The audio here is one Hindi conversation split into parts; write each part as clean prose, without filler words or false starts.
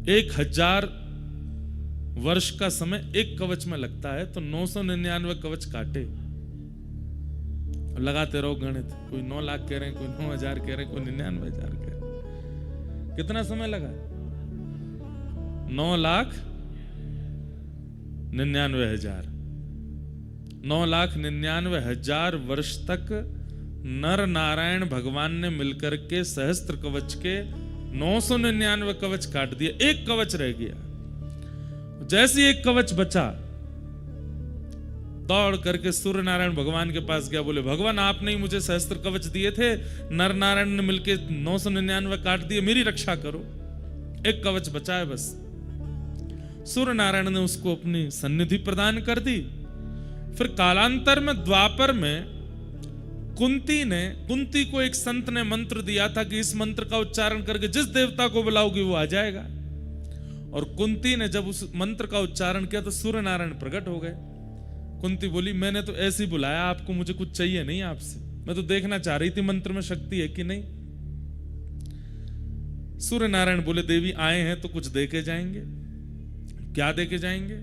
1000 वर्ष का समय एक कवच में लगता है, तो 999 कवच काटे और लगाते रहो गणित। कोई 9 लाख कह रहे हैं, कोई 9,000 कह रहे हैं, कोई 99,000 कह रहे हैं। कितना समय लगा? 9,99,000। 9,99,000 वर्ष तक नर नारायण भगवान ने मिलकर के सहस्त्र कवच के 999 कवच काट दिए, एक कवच रह गया। जैसे एक कवच बचा, दौड़ करके सूर्य नारायण भगवान के पास गया, बोले भगवान आपने ही मुझे सहस्त्र कवच दिए थे, नर नारायण ने मिलके 999 काट दिए, मेरी रक्षा करो, एक कवच बचा है बस। सूर्य नारायण ने उसको अपनी सन्निधि प्रदान कर दी। फिर कालांतर में द्वापर में कुंती को एक संत ने मंत्र दिया था कि इस मंत्र का उच्चारण करके जिस देवता को बुलाओगे वो आ जाएगा। और कुंती ने जब उस मंत्र का उच्चारण किया तो सूर्य नारायण प्रकट हो गए। कुंती बोली मैंने तो ऐसे ही बुलाया आपको, मुझे कुछ चाहिए नहीं आपसे, मैं तो देखना चाह रही थी मंत्र में शक्ति है कि नहीं। सूर्य नारायण बोले देवी आए हैं तो कुछ देके जाएंगे। क्या देके जाएंगे?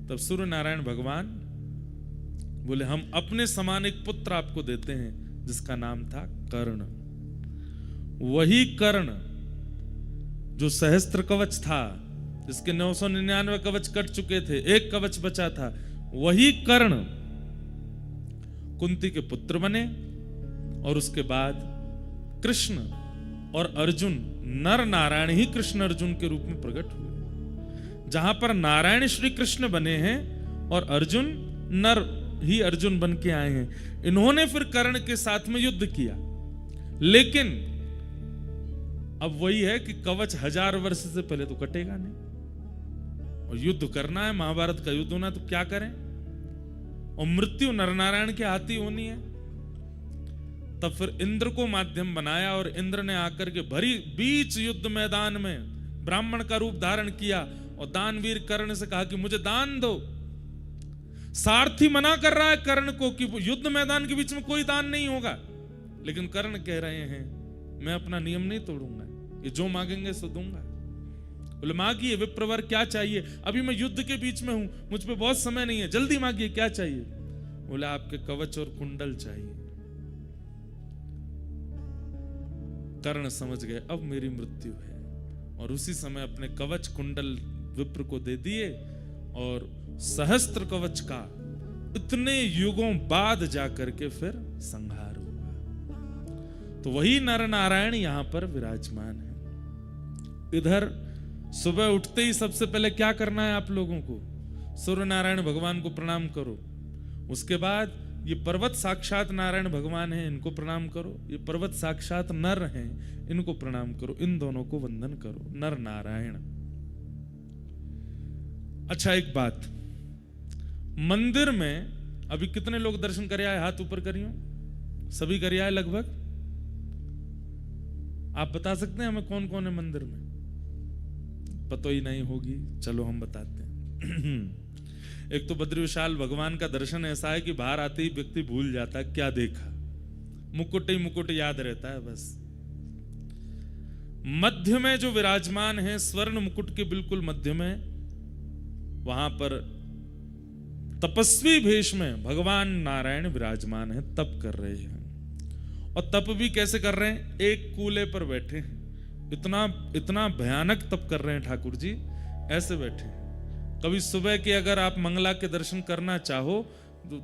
तब सूर्य नारायण भगवान बोले हम अपने समान एक पुत्र आपको देते हैं जिसका नाम था कर्ण। वही कर्ण जो सहस्त्र कवच था, जिसके 999 कवच कट चुके थे, एक कवच बचा था, वही कर्ण कुंती के पुत्र बने। और उसके बाद कृष्ण और अर्जुन, नर नारायण ही कृष्ण अर्जुन के रूप में प्रकट हुए। जहां पर नारायण श्री कृष्ण बने हैं और अर्जुन नर ही अर्जुन बन के आए हैं। इन्होंने फिर कर्ण के साथ में युद्ध किया, लेकिन अब वही है कि कवच 1000 वर्ष से पहले तो कटेगा नहीं, और युद्ध करना है, महाभारत का युद्ध होना है, तो क्या करें? और मृत्यु नरनारायण के हाथ ही होनी है। तब फिर इंद्र को माध्यम बनाया और इंद्र ने आकर के भरी बीच युद्ध मैदान में ब्राह्मण का रूप धारण किया और दानवीर कर्ण से कहा कि मुझे दान दो। सारथी मना कर रहा है कर्ण को कि युद्ध मैदान के बीच में कोई दान नहीं होगा, लेकिन कर्ण कह रहे हैं मैं अपना नियम नहीं तोड़ूंगा, ये जो मांगेंगे सो दूंगा। बोले मांगिए विप्रवर, क्या चाहिए? अभी मैं युद्ध के बीच में हूं, मुझ पे बहुत समय नहीं है, जल्दी मांगिए, क्या चाहिए? बोले आपके कवच और कुंडल चाहिए। कर्ण समझ गए अब मेरी मृत्यु है, और उसी समय अपने कवच कुंडल विप्र को दे दिए, और सहस्त्र कवच का इतने युगों बाद जाकर के फिर संहार हुआ। तो वही नर नारायण यहां पर विराजमान है। इधर सुबह उठते ही सबसे पहले क्या करना है आप लोगों को? सूर्य नारायण भगवान को प्रणाम करो। उसके बाद ये पर्वत साक्षात नारायण भगवान है, इनको प्रणाम करो। ये पर्वत साक्षात नर हैं, इनको प्रणाम करो। इन दोनों को वंदन करो, नर नारायण। अच्छा एक बात, मंदिर में अभी कितने लोग दर्शन कर आए? हाथ ऊपर करियो। सभी कर आए लगभग? आप बता सकते हैं हमें कौन कौन है मंदिर में? पता ही नहीं होगी, चलो हम बताते हैं। एक तो बद्री विशाल भगवान का दर्शन ऐसा है कि बाहर आते ही व्यक्ति भूल जाता है क्या देखा, मुकुट ही मुकुट याद रहता है बस। मध्य में जो विराजमान है, स्वर्ण मुकुट के बिल्कुल मध्य में, वहां पर तपस्वी भेष में भगवान नारायण विराजमान है, तप कर रहे हैं। और तप भी कैसे कर रहे हैं? एक कूले पर बैठे हैं। इतना भयानक तप कर रहे हैं ठाकुर जी, ऐसे बैठे हैं। कभी सुबह के अगर आप मंगला के दर्शन करना चाहो तो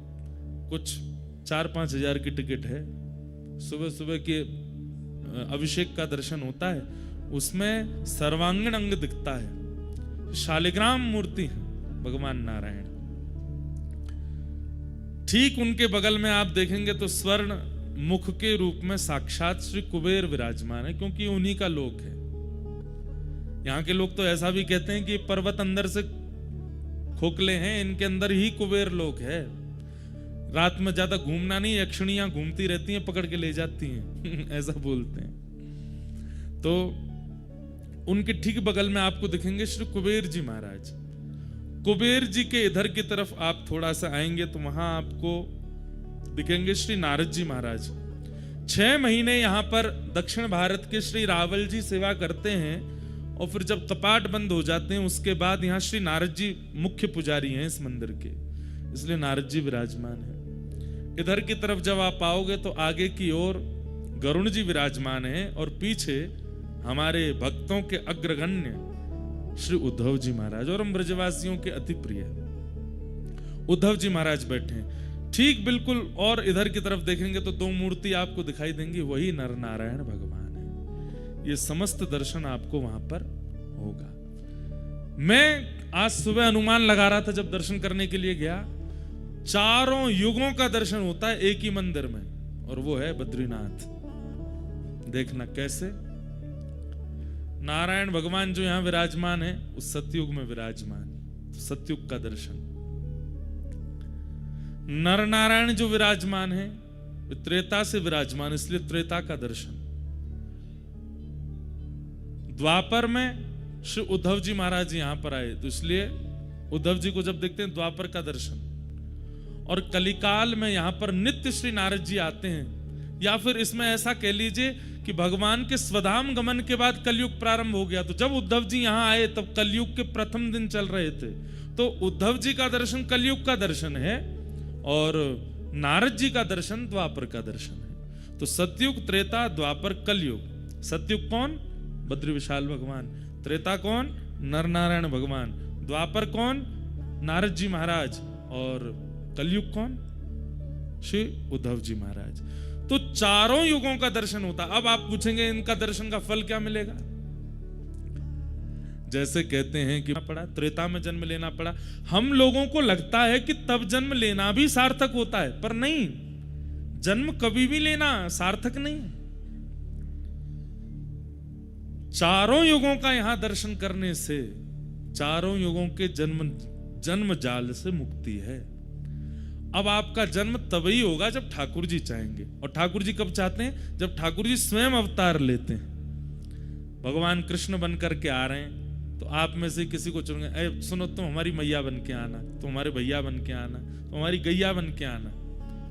कुछ 4-5 हजार की टिकट है। सुबह सुबह के अभिषेक का दर्शन होता है, उसमें सर्वांगीण अंग दिखता है, शालिग्राम मूर्ति है भगवान नारायण। ठीक उनके बगल में आप देखेंगे तो स्वर्ण मुख के रूप में साक्षात श्री कुबेर विराजमान है, क्योंकि उन्हीं का लोक है। यहां के लोग तो ऐसा भी कहते हैं कि पर्वत अंदर से खोखले हैं, इनके अंदर ही कुबेर लोक है। रात में ज्यादा घूमना नहीं, यक्षिणियां घूमती रहती हैं, पकड़ के ले जाती हैं। ऐसा बोलते हैं। तो उनके ठीक बगल में आपको दिखेंगे श्री कुबेर जी महाराज। कुबेर जी के इधर की तरफ आप थोड़ा सा आएंगे तो वहां आपको दिखेंगे श्री नारद जी महाराज। 6 महीने यहां पर दक्षिण भारत के श्री रावल जी सेवा करते हैं, और फिर जब कपाट बंद हो जाते हैं उसके बाद यहाँ श्री नारद जी मुख्य पुजारी हैं इस मंदिर के, इसलिए नारद जी विराजमान है। इधर की तरफ जब आप आओगे तो आगे की ओर गरुण जी विराजमान हैं और पीछे हमारे भक्तों के अग्रगण्य श्री उद्धव जी महाराज और हम ब्रजवासियों के अति प्रिय उद्धव जी महाराज बैठे हैं ठीक बिल्कुल। और इधर की तरफ देखेंगे तो दो मूर्ति आपको दिखाई देंगी, वही नर नारायण भगवान है। ये समस्त दर्शन आपको वहां पर होगा। मैं आज सुबह अनुमान लगा रहा था जब दर्शन करने के लिए गया, चारों युगों का दर्शन होता है एक ही मंदिर में, और वो है बद्रीनाथ। देखना कैसे नारायण भगवान जो यहां विराजमान है उस सतयुग में विराजमान, तो सतयुग का दर्शन। नर नारायण जो विराजमान है त्रेता से विराजमान, इसलिए त्रेता का दर्शन। द्वापर में श्री उद्धव जी महाराज यहां पर आए तो इसलिए उद्धव जी को जब देखते हैं द्वापर का दर्शन। और कलिकाल में यहां पर नित्य श्री नारद जी आते हैं, या फिर इसमें ऐसा कह लीजिए कि भगवान के स्वधाम गमन के बाद कलयुग प्रारंभ हो गया। तो जब उद्धव जी यहां आए तब कलयुग के प्रथम दिन चल रहे थे, तो उद्धव जी का दर्शन कलयुग का दर्शन है और नारद जी का दर्शन द्वापर का दर्शन है। तो सतयुग, त्रेता, द्वापर, कलयुग। सतयुग कौन? बद्री विशाल भगवान। त्रेता कौन? नर नारायण भगवान। द्वापर कौन? नारद जी महाराज। और कलयुग कौन? श्री उद्धव जी महाराज। तो चारों युगों का दर्शन होता। अब आप पूछेंगे इनका दर्शन का फल क्या मिलेगा? जैसे कहते हैं कि पड़ा त्रेता में जन्म लेना पड़ा, हम लोगों को लगता है कि तब जन्म लेना भी सार्थक होता है, पर नहीं, जन्म कभी भी लेना सार्थक नहीं। चारों युगों का यहां दर्शन करने से चारों युगों के जन्म जाल से मुक्ति है। अब आपका जन्म तभी होगा जब ठाकुर जी चाहेंगे, और ठाकुर जी कब चाहते हैं? जब ठाकुर जी स्वयं अवतार लेते हैं। भगवान कृष्ण बन करके आ रहे हैं तो आप में से किसी को चुनेंगे, अरे सुनो तुम हमारी मैया बन के आना, तुम हमारे भैया बन के आना, तुम हमारी गैया बन के आना।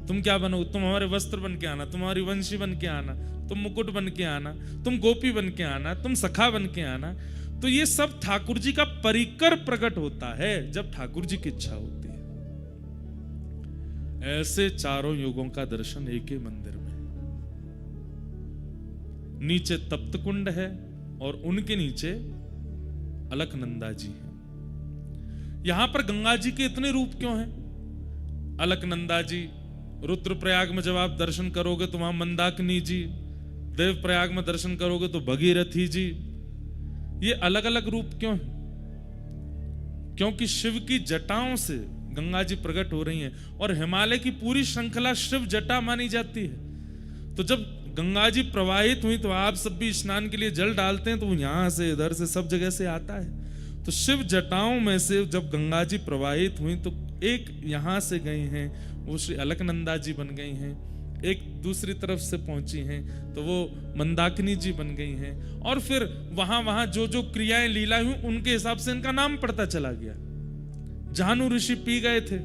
तुम क्या बनो? तुम हमारे वस्त्र बन के आना, तुम हमारी वंशी बन के आना, तुम मुकुट बन के आना, तुम गोपी बन के आना, तुम सखा बन के आना। तो ये सब ठाकुर जी का परिकर प्रकट होता है जब ठाकुर जी की इच्छा होती है। ऐसे चारों युगों का दर्शन एक ही मंदिर में। नीचे तप्त कुंड है और उनके नीचे अलकनंदा जी हैं। यहां पर गंगा जी के इतने रूप क्यों हैं? अलकनंदा जी, रुद्रप्रयाग में जब आप दर्शन करोगे तो वहां मंदाकिनी जी, देवप्रयाग में दर्शन करोगे तो भगीरथी जी। ये अलग अलग रूप क्यों हैं? क्योंकि शिव की जटाओं से गंगा जी प्रकट हो रही हैं, और हिमालय की पूरी श्रृंखला शिव जटा मानी जाती है। तो जब गंगा जी प्रवाहित हुई तो आप सब भी स्नान के लिए जल डालते हैं, तो यहां से इधर से सब जगह से आता है। तो शिव जटाओं में से जब गंगा जी प्रवाहित हुई तो एक यहां से गई हैं, वो श्री अलकनंदा जी बन गई हैं। एक दूसरी तरफ से पहुंची हैं तो वो मंदाकिनी जी बन गई हैं। और फिर वहां वहां जो जो क्रियाएं लीला हुई उनके हिसाब से इनका नाम पड़ता चला गया। जानू ऋषि पी गए थे,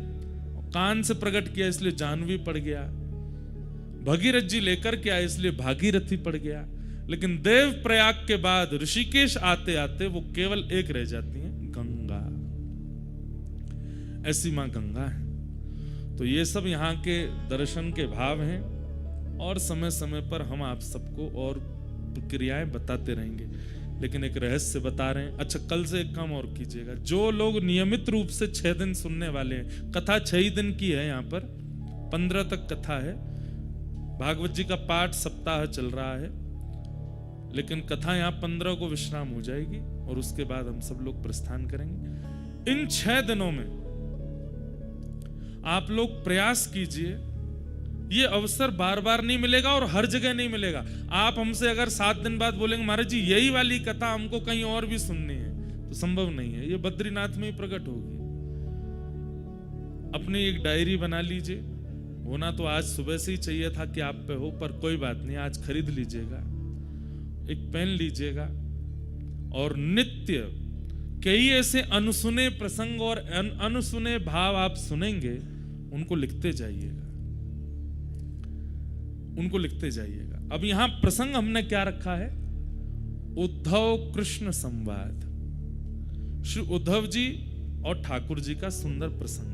कान से प्रकट किया इसलिए जानवी पड़ गया। भगीरथ जी लेकर के आए इसलिए भागीरथी पड़ गया। लेकिन देव प्रयाग के बाद ऋषिकेश आते आते वो केवल एक रह जाती हैं, गंगा। ऐसी मां गंगा है। तो ये सब यहाँ के दर्शन के भाव हैं, और समय समय पर हम आप सबको और क्रियाएं बताते रहेंगे। लेकिन एक रहस्य बता रहे हैं। अच्छा, कल से एक काम और कीजिएगा, जो लोग नियमित रूप से 6 दिन सुनने वाले हैं, कथा 6 ही दिन की है, यहाँ पर 15 तक कथा है। भागवत जी का पाठ सप्ताह चल रहा है, लेकिन कथा यहाँ 15 को विश्राम हो जाएगी और उसके बाद हम सब लोग प्रस्थान करेंगे। इन 6 दिनों में आप लोग प्रयास कीजिए, ये अवसर बार बार नहीं मिलेगा और हर जगह नहीं मिलेगा। आप हमसे अगर 7 दिन बाद बोलेंगे महाराज जी यही वाली कथा हमको कहीं और भी सुननी है, तो संभव नहीं है। ये बद्रीनाथ में ही प्रकट होगी। अपनी एक डायरी बना लीजिए। होना तो आज सुबह से ही चाहिए था कि आप पे हो, पर कोई बात नहीं, आज खरीद लीजिएगा। एक पेन लीजिएगा और नित्य कई ऐसे अनसुने प्रसंग और अनसुने भाव आप सुनेंगे, उनको लिखते जाइएगा, उनको लिखते जाइएगा। अब यहां प्रसंग हमने क्या रखा है? उद्धव कृष्ण संवाद, श्री उद्धव जी और ठाकुर जी का सुंदर प्रसंग।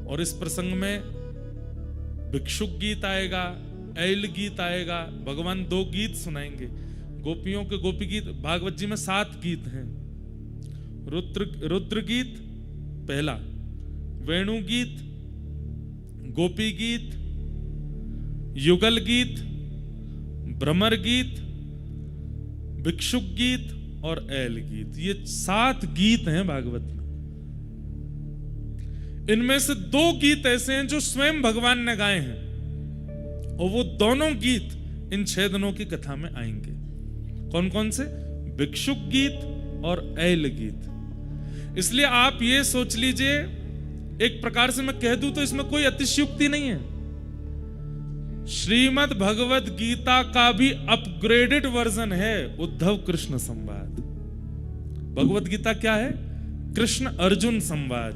और इस प्रसंग में भिक्षुक गीत आएगा, ऐल गीत आएगा, भगवान 2 गीत सुनाएंगे। गोपियों के गोपी गीत, भागवत जी में 7 गीत हैं। रुद्र गीत पहला, वेणु गीत, गोपी गीत, युगल गीत, भ्रमर गीत, भिक्षुक गीत और ऐल गीत। ये 7 गीत हैं भागवत में। इनमें से 2 गीत ऐसे हैं जो स्वयं भगवान ने गाए हैं, और वो दोनों गीत इन 6 दिनों की कथा में आएंगे। कौन कौन से? भिक्षुक गीत और ऐल गीत। इसलिए आप ये सोच लीजिए, एक प्रकार से मैं कह दूं तो इसमें कोई अतिशयोक्ति नहीं है। श्रीमद् भगवत गीता का भी अपग्रेडेड वर्जन है उद्धव कृष्ण संवाद। भगवत गीता क्या है? कृष्ण अर्जुन संवाद।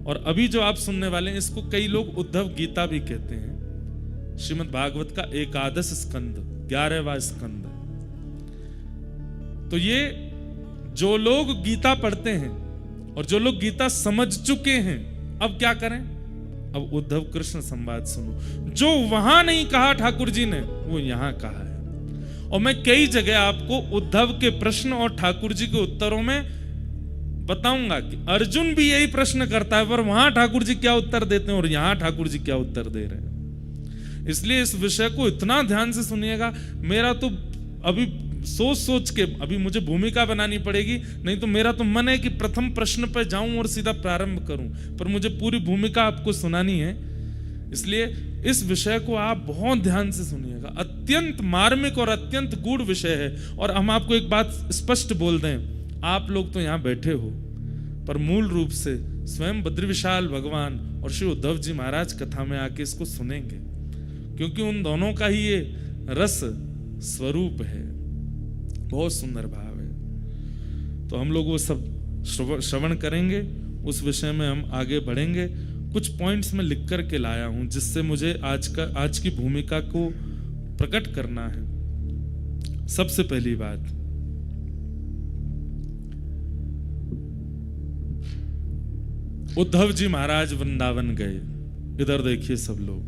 और अभी जो आप सुनने वाले हैं, इसको कई लोग उद्धव गीता भी कहते हैं। श्रीमद् भागवत का 11 स्कंद, 11वां स्कंद। तो ये जो लोग गीता पढ़ते हैं और जो लोग गीता समझ चुके हैं, अब क्या करें? अब उद्धव कृष्ण संवाद सुनो। जो वहां नहीं कहा ठाकुर जी ने, वो यहां कहा है। और मैं कई जगह आपको उद्धव के प्रश्न और ठाकुर जी के उत्तरों में बताऊंगा कि अर्जुन भी यही प्रश्न करता है, पर वहां ठाकुर जी क्या उत्तर देते हैं और यहां ठाकुर जी क्या उत्तर दे रहे हैं। इसलिए इस विषय को इतना ध्यान से सुनिएगा। मेरा तो अभी सोच के अभी मुझे भूमिका बनानी पड़ेगी, नहीं तो मेरा तो मन है कि प्रथम प्रश्न पर जाऊं और सीधा प्रारंभ करूं, पर मुझे पूरी भूमिका आपको सुनानी है। इसलिए इस विषय को आप बहुत ध्यान से सुनिएगा। अत्यंत मार्मिक और अत्यंत गूढ़ विषय है। और हम आपको एक बात स्पष्ट बोल दें, आप लोग तो यहां बैठे हो, पर मूल रूप से स्वयं बद्रीविशाल भगवान और श्री उद्धव जी महाराज कथा में आके इसको सुनेंगे, क्योंकि उन दोनों का ही ये रस स्वरूप है। बहुत सुंदर भाव है। तो हम लोग वो सब श्रवण करेंगे, उस विषय में हम आगे बढ़ेंगे। कुछ पॉइंट्स में लिख कर के लाया हूं, जिससे मुझे आज की भूमिका को प्रकट करना है। सबसे पहली बात, उद्धव जी महाराज वृंदावन गए। इधर देखिए सब लोग,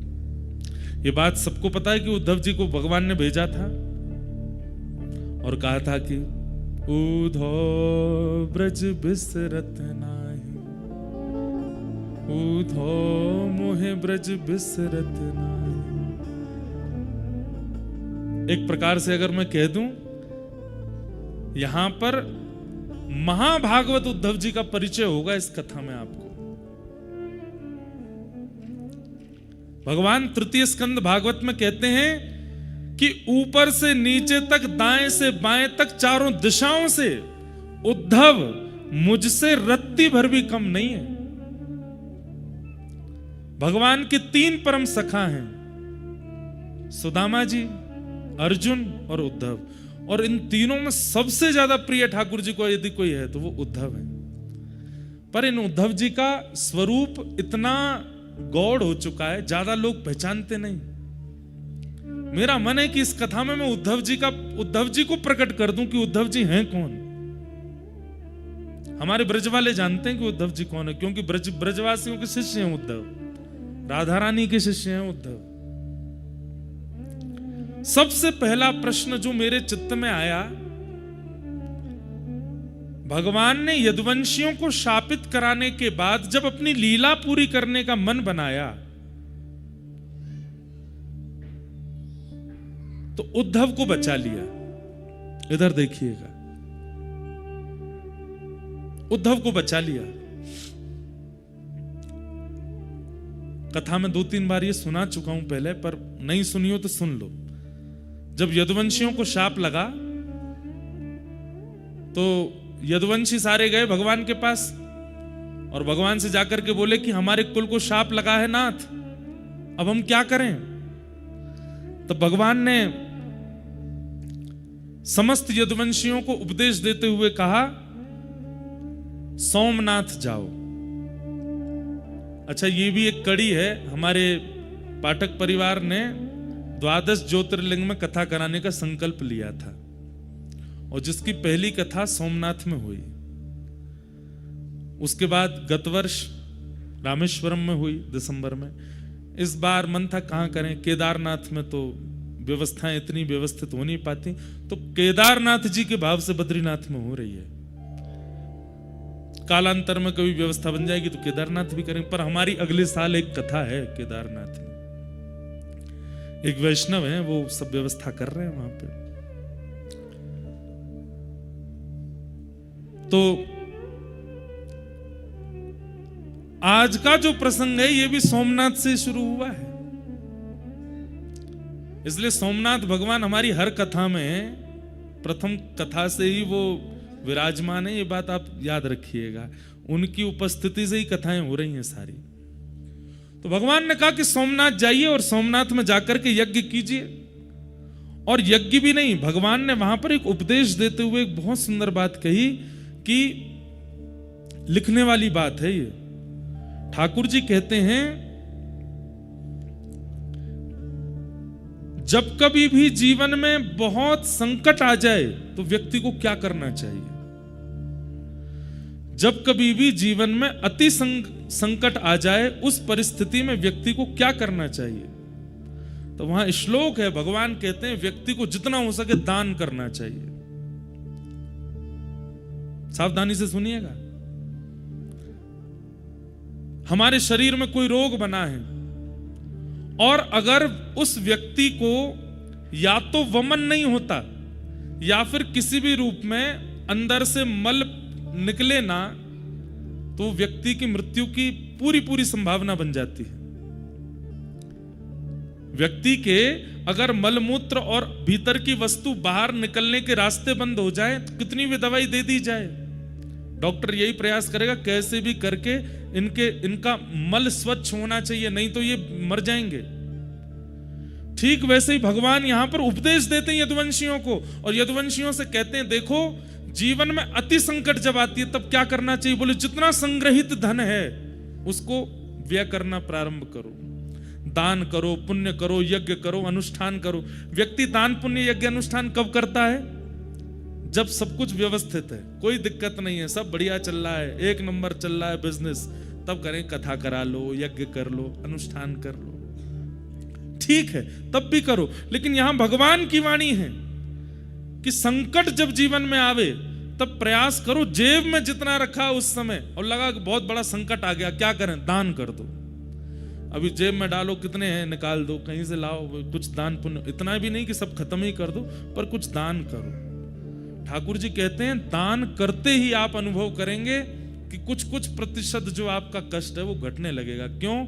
ये बात सबको पता है कि उद्धव जी को भगवान ने भेजा था और कहा था कि उद्धव ब्रज बिसरत नाही, उद्धव मोहे ब्रज बिसरत नाही। एक प्रकार से अगर मैं कह दूं, यहां पर महाभागवत उद्धव जी का परिचय होगा इस कथा में आपको। भगवान तृतीय स्कंद भागवत में कहते हैं कि ऊपर से नीचे तक, दाएं से बाएं तक, चारों दिशाओं से उद्धव मुझसे रत्ती भर भी कम नहीं है। भगवान के 3 परम सखा हैं, सुदामा जी, अर्जुन और उद्धव। और इन तीनों में सबसे ज्यादा प्रिय ठाकुर जी को यदि कोई है तो वो उद्धव है। पर इन उद्धव जी का स्वरूप इतना गौड़ हो चुका है, ज्यादा लोग पहचानते नहीं। मेरा मन है कि इस कथा में मैं उद्धव जी को प्रकट कर दूं कि उद्धव जी हैं कौन। हमारे ब्रज वाले जानते हैं कि उद्धव जी कौन है, क्योंकि ब्रजवासियों के शिष्य हैं उद्धव, राधा रानी के शिष्य हैं उद्धव। सबसे पहला प्रश्न जो मेरे चित्त में आया, भगवान ने यदुवंशियों को शापित कराने के बाद जब अपनी लीला पूरी करने का मन बनाया, तो उद्धव को बचा लिया। इधर देखिएगा, उद्धव को बचा लिया। कथा में 2-3 बार ये सुना चुका हूं पहले, पर नहीं सुनी हो तो सुन लो। जब यदुवंशियों को शाप लगा तो यदुवंशी सारे गए भगवान के पास और भगवान से जाकर के बोले कि हमारे कुल को शाप लगा है नाथ, अब हम क्या करें। तो भगवान ने समस्त यदुवंशियों को उपदेश देते हुए कहा, सोमनाथ जाओ। अच्छा, ये भी एक कड़ी है। हमारे पाठक परिवार ने 12 ज्योतिर्लिंग में कथा कराने का संकल्प लिया था। और जिसकी पहली कथा सोमनाथ में हुई। उसके बाद गत वर्ष रामेश्वरम में हुई दिसंबर में। इस बार मन था कहां करें, केदारनाथ में तो व्यवस्थाएं इतनी व्यवस्थित हो नहीं पाती, तो केदारनाथ जी के भाव से बद्रीनाथ में हो रही है। कालांतर में कभी व्यवस्था बन जाएगी तो केदारनाथ भी करेंगे, पर हमारी अगले साल एक कथा है केदारनाथ में। एक वैष्णव है, वो सब व्यवस्था कर रहे हैं वहां पे। तो आज का जो प्रसंग है ये भी सोमनाथ से शुरू हुआ है, इसलिए सोमनाथ भगवान हमारी हर कथा में प्रथम कथा से ही वो विराजमान है, ये बात आप याद रखिएगा। उनकी उपस्थिति से ही कथाएं हो रही हैं सारी। तो भगवान ने कहा कि सोमनाथ जाइए और सोमनाथ में जाकर के यज्ञ कीजिए। और यज्ञ भी नहीं, भगवान ने वहां पर एक उपदेश देते हुए एक बहुत सुंदर बात कही कि लिखने वाली बात है ये। ठाकुर जी कहते हैं, जब कभी भी जीवन में बहुत संकट आ जाए तो व्यक्ति को क्या करना चाहिए। जब कभी भी जीवन में अति संकट आ जाए उस परिस्थिति में व्यक्ति को क्या करना चाहिए। तो वहां श्लोक है, भगवान कहते हैं व्यक्ति को जितना हो सके दान करना चाहिए। सावधानी से सुनिएगा। हमारे शरीर में कोई रोग बना है और अगर उस व्यक्ति को या तो वमन नहीं होता या फिर किसी भी रूप में अंदर से मल निकले ना, तो व्यक्ति की मृत्यु की पूरी संभावना बन जाती है। व्यक्ति के अगर मलमूत्र और भीतर की वस्तु बाहर निकलने के रास्ते बंद हो जाए तो कितनी भी दवाई दे दी जाए, डॉक्टर यही प्रयास करेगा कैसे भी करके इनका मल स्वच्छ होना चाहिए, नहीं तो ये मर जाएंगे। ठीक वैसे ही भगवान यहां पर उपदेश देते हैं यदुवंशियों को, और यदुवंशियों से कहते हैं देखो जीवन में अति संकट जब आती है तब क्या करना चाहिए। बोले जितना संग्रहित धन है उसको व्यय करना प्रारंभ करो, दान करो, पुण्य करो, यज्ञ करो, अनुष्ठान करो। व्यक्ति दान पुण्य यज्ञ अनुष्ठान कब करता है? जब सब कुछ व्यवस्थित है, कोई दिक्कत नहीं है, सब बढ़िया चल रहा है, एक नंबर चल रहा है बिजनेस, तब करें, कथा करा लो, यज्ञ कर लो, अनुष्ठान कर लो, ठीक है, तब भी करो। लेकिन यहां भगवान की वाणी है कि संकट जब जीवन में आवे तब प्रयास करो, जेब में जितना रखा उस समय और लगा कि बहुत बड़ा संकट आ गया, क्या करें? दान कर दो। अभी जेब में डालो, कितने हैं निकाल दो, कहीं से लाओ, कुछ दान पुण्य, इतना भी नहीं कि सब खत्म ही कर दो, पर कुछ दान करो। ठाकुर जी कहते हैं दान करते ही आप अनुभव करेंगे कि कुछ प्रतिशत जो आपका कष्ट है वो घटने लगेगा। क्यों?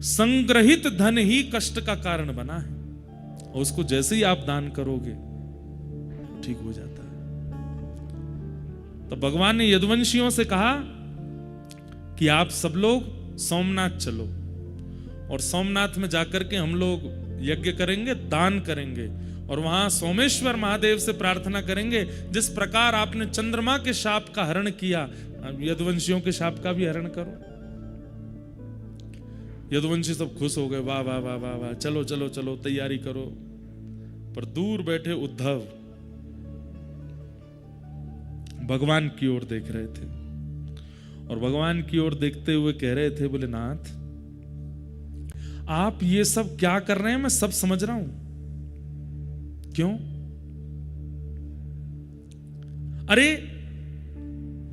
संग्रहित धन ही कष्ट का कारण बना है, और उसको जैसे ही आप दान करोगे ठीक हो जाता है। तो भगवान ने यदुवंशियों से कहा कि आप सब लोग सोमनाथ चलो और सोमनाथ में जाकर के हम लोग यज्ञ करेंगे, दान करेंगे, और वहां सोमेश्वर महादेव से प्रार्थना करेंगे जिस प्रकार आपने चंद्रमा के शाप का हरण किया, यदुवंशियों के शाप का भी हरण करो। यदुवंशी सब खुश हो गए, वाह वाह वाह वाह वाह, चलो चलो चलो तैयारी करो। पर दूर बैठे उद्धव भगवान की ओर देख रहे थे, और भगवान की ओर देखते हुए कह रहे थे, बोले नाथ आप ये सब क्या कर रहे हैं, मैं सब समझ रहा हूं। क्यों? अरे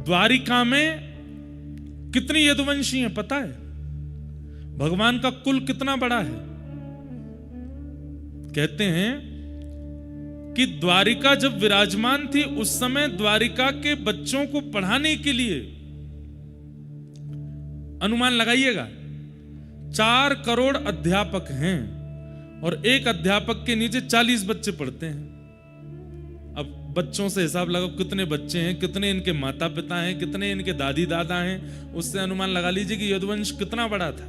द्वारिका में कितनी यदुवंशी हैं पता है? भगवान का कुल कितना बड़ा है? कहते हैं कि द्वारिका जब विराजमान थी उस समय द्वारिका के बच्चों को पढ़ाने के लिए, अनुमान लगाइएगा, 4 करोड़ अध्यापक हैं और एक अध्यापक के नीचे 40 बच्चे पढ़ते हैं। अब बच्चों से हिसाब लगाओ कितने बच्चे हैं, कितने इनके माता पिता हैं, कितने इनके दादी दादा हैं, उससे अनुमान लगा लीजिए कि यदुवंश कितना बड़ा था।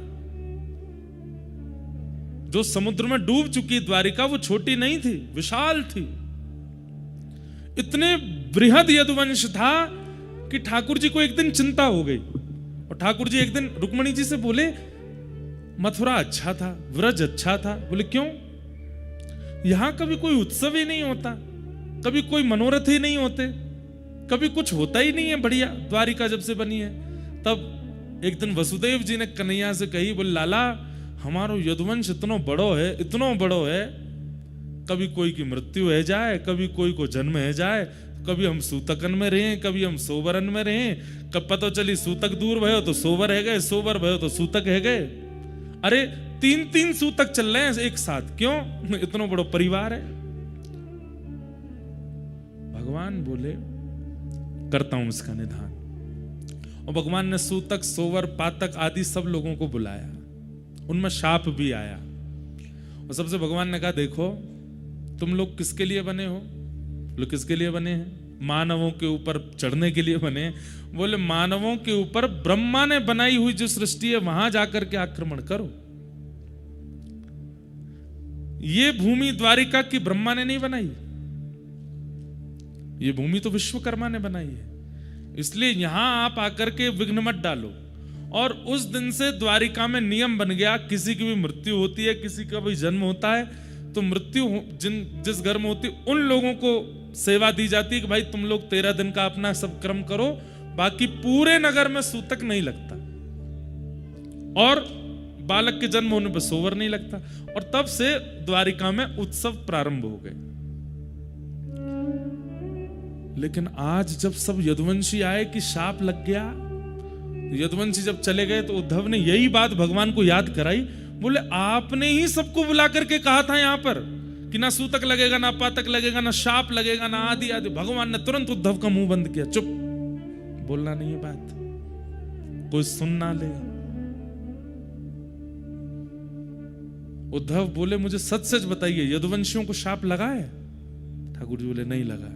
जो समुद्र में डूब चुकी द्वारिका वो छोटी नहीं थी, विशाल थी। इतने बृहद यदुवंश था कि ठाकुर जी को एक दिन चिंता हो गई, और ठाकुर जी एक दिन रुक्मणी जी से बोले मथुरा अच्छा था, व्रज अच्छा था। बोले क्यों? यहां कभी कोई उत्सव ही नहीं होता, कभी कोई मनोरथ ही नहीं होते, कभी कुछ होता ही नहीं है बढ़िया। द्वारिका जब से बनी है तब एक दिन वसुदेव जी ने कन्हैया से कही, बोले लाला हमारो यदुवंश इतनो बड़ो है, कभी कोई की मृत्यु है जाए, कभी कोई को जन्म है जाए, कभी हम सूतकन में रहे, कभी हम सोवरन में रहे, कब पता चली सूतक दूर भयो तो सोवर है गए, सोवर भयो तो सूतक है गए। अरे 3 सूतक चल रहे हैं एक साथ, क्यों? इतना बड़ा परिवार है। भगवान बोले करता हूं इसका निधान। और भगवान ने सूतक, सोवर, पातक आदि सब लोगों को बुलाया, उनमें शाप भी आया। और सबसे भगवान ने कहा, देखो तुम लोग किसके लिए बने हो? लोग किसके लिए बने हैं? मानवों के ऊपर चढ़ने के लिए बने। बोले मानवों के ऊपर ब्रह्मा ने बनाई हुई जो सृष्टि है वहां जाकर के आक्रमण करो। ये भूमि द्वारिका की ब्रह्मा ने नहीं बनाई, ये भूमि तो विश्वकर्मा ने बनाई है, इसलिए यहां आप आकर के विघ्न मत डालो। और उस दिन से द्वारिका में नियम बन गया, किसी की भी मृत्यु होती है, किसी का भी जन्म होता है, तो मृत्यु जिस घर में होती उन लोगों को सेवा दी जाती है कि भाई तुम लोग 13 दिन का अपना सब कर्म करो, बाकी पूरे नगर में सूतक नहीं लगता और बालक के जन्म होने पर सोवर नहीं लगता। और तब से द्वारिका में उत्सव प्रारंभ हो गए। लेकिन आज जब सब यदुवंशी आए कि शाप लग गया, यदुवंशी जब चले गए तो उद्धव ने यही बात भगवान को याद कराई। बोले आपने ही सबको बुला करके कहा था यहां पर कि ना सूतक लगेगा, ना पातक लगेगा, ना शाप लगेगा, ना आदि आदि। भगवान ने तुरंत उद्धव का मुंह बंद किया, चुप, बोलना नहीं है बात, कोई सुन ना ले। उद्धव बोले मुझे सच सच बताइए, यदुवंशियों को शाप लगा है? ठाकुर जी बोले नहीं लगा।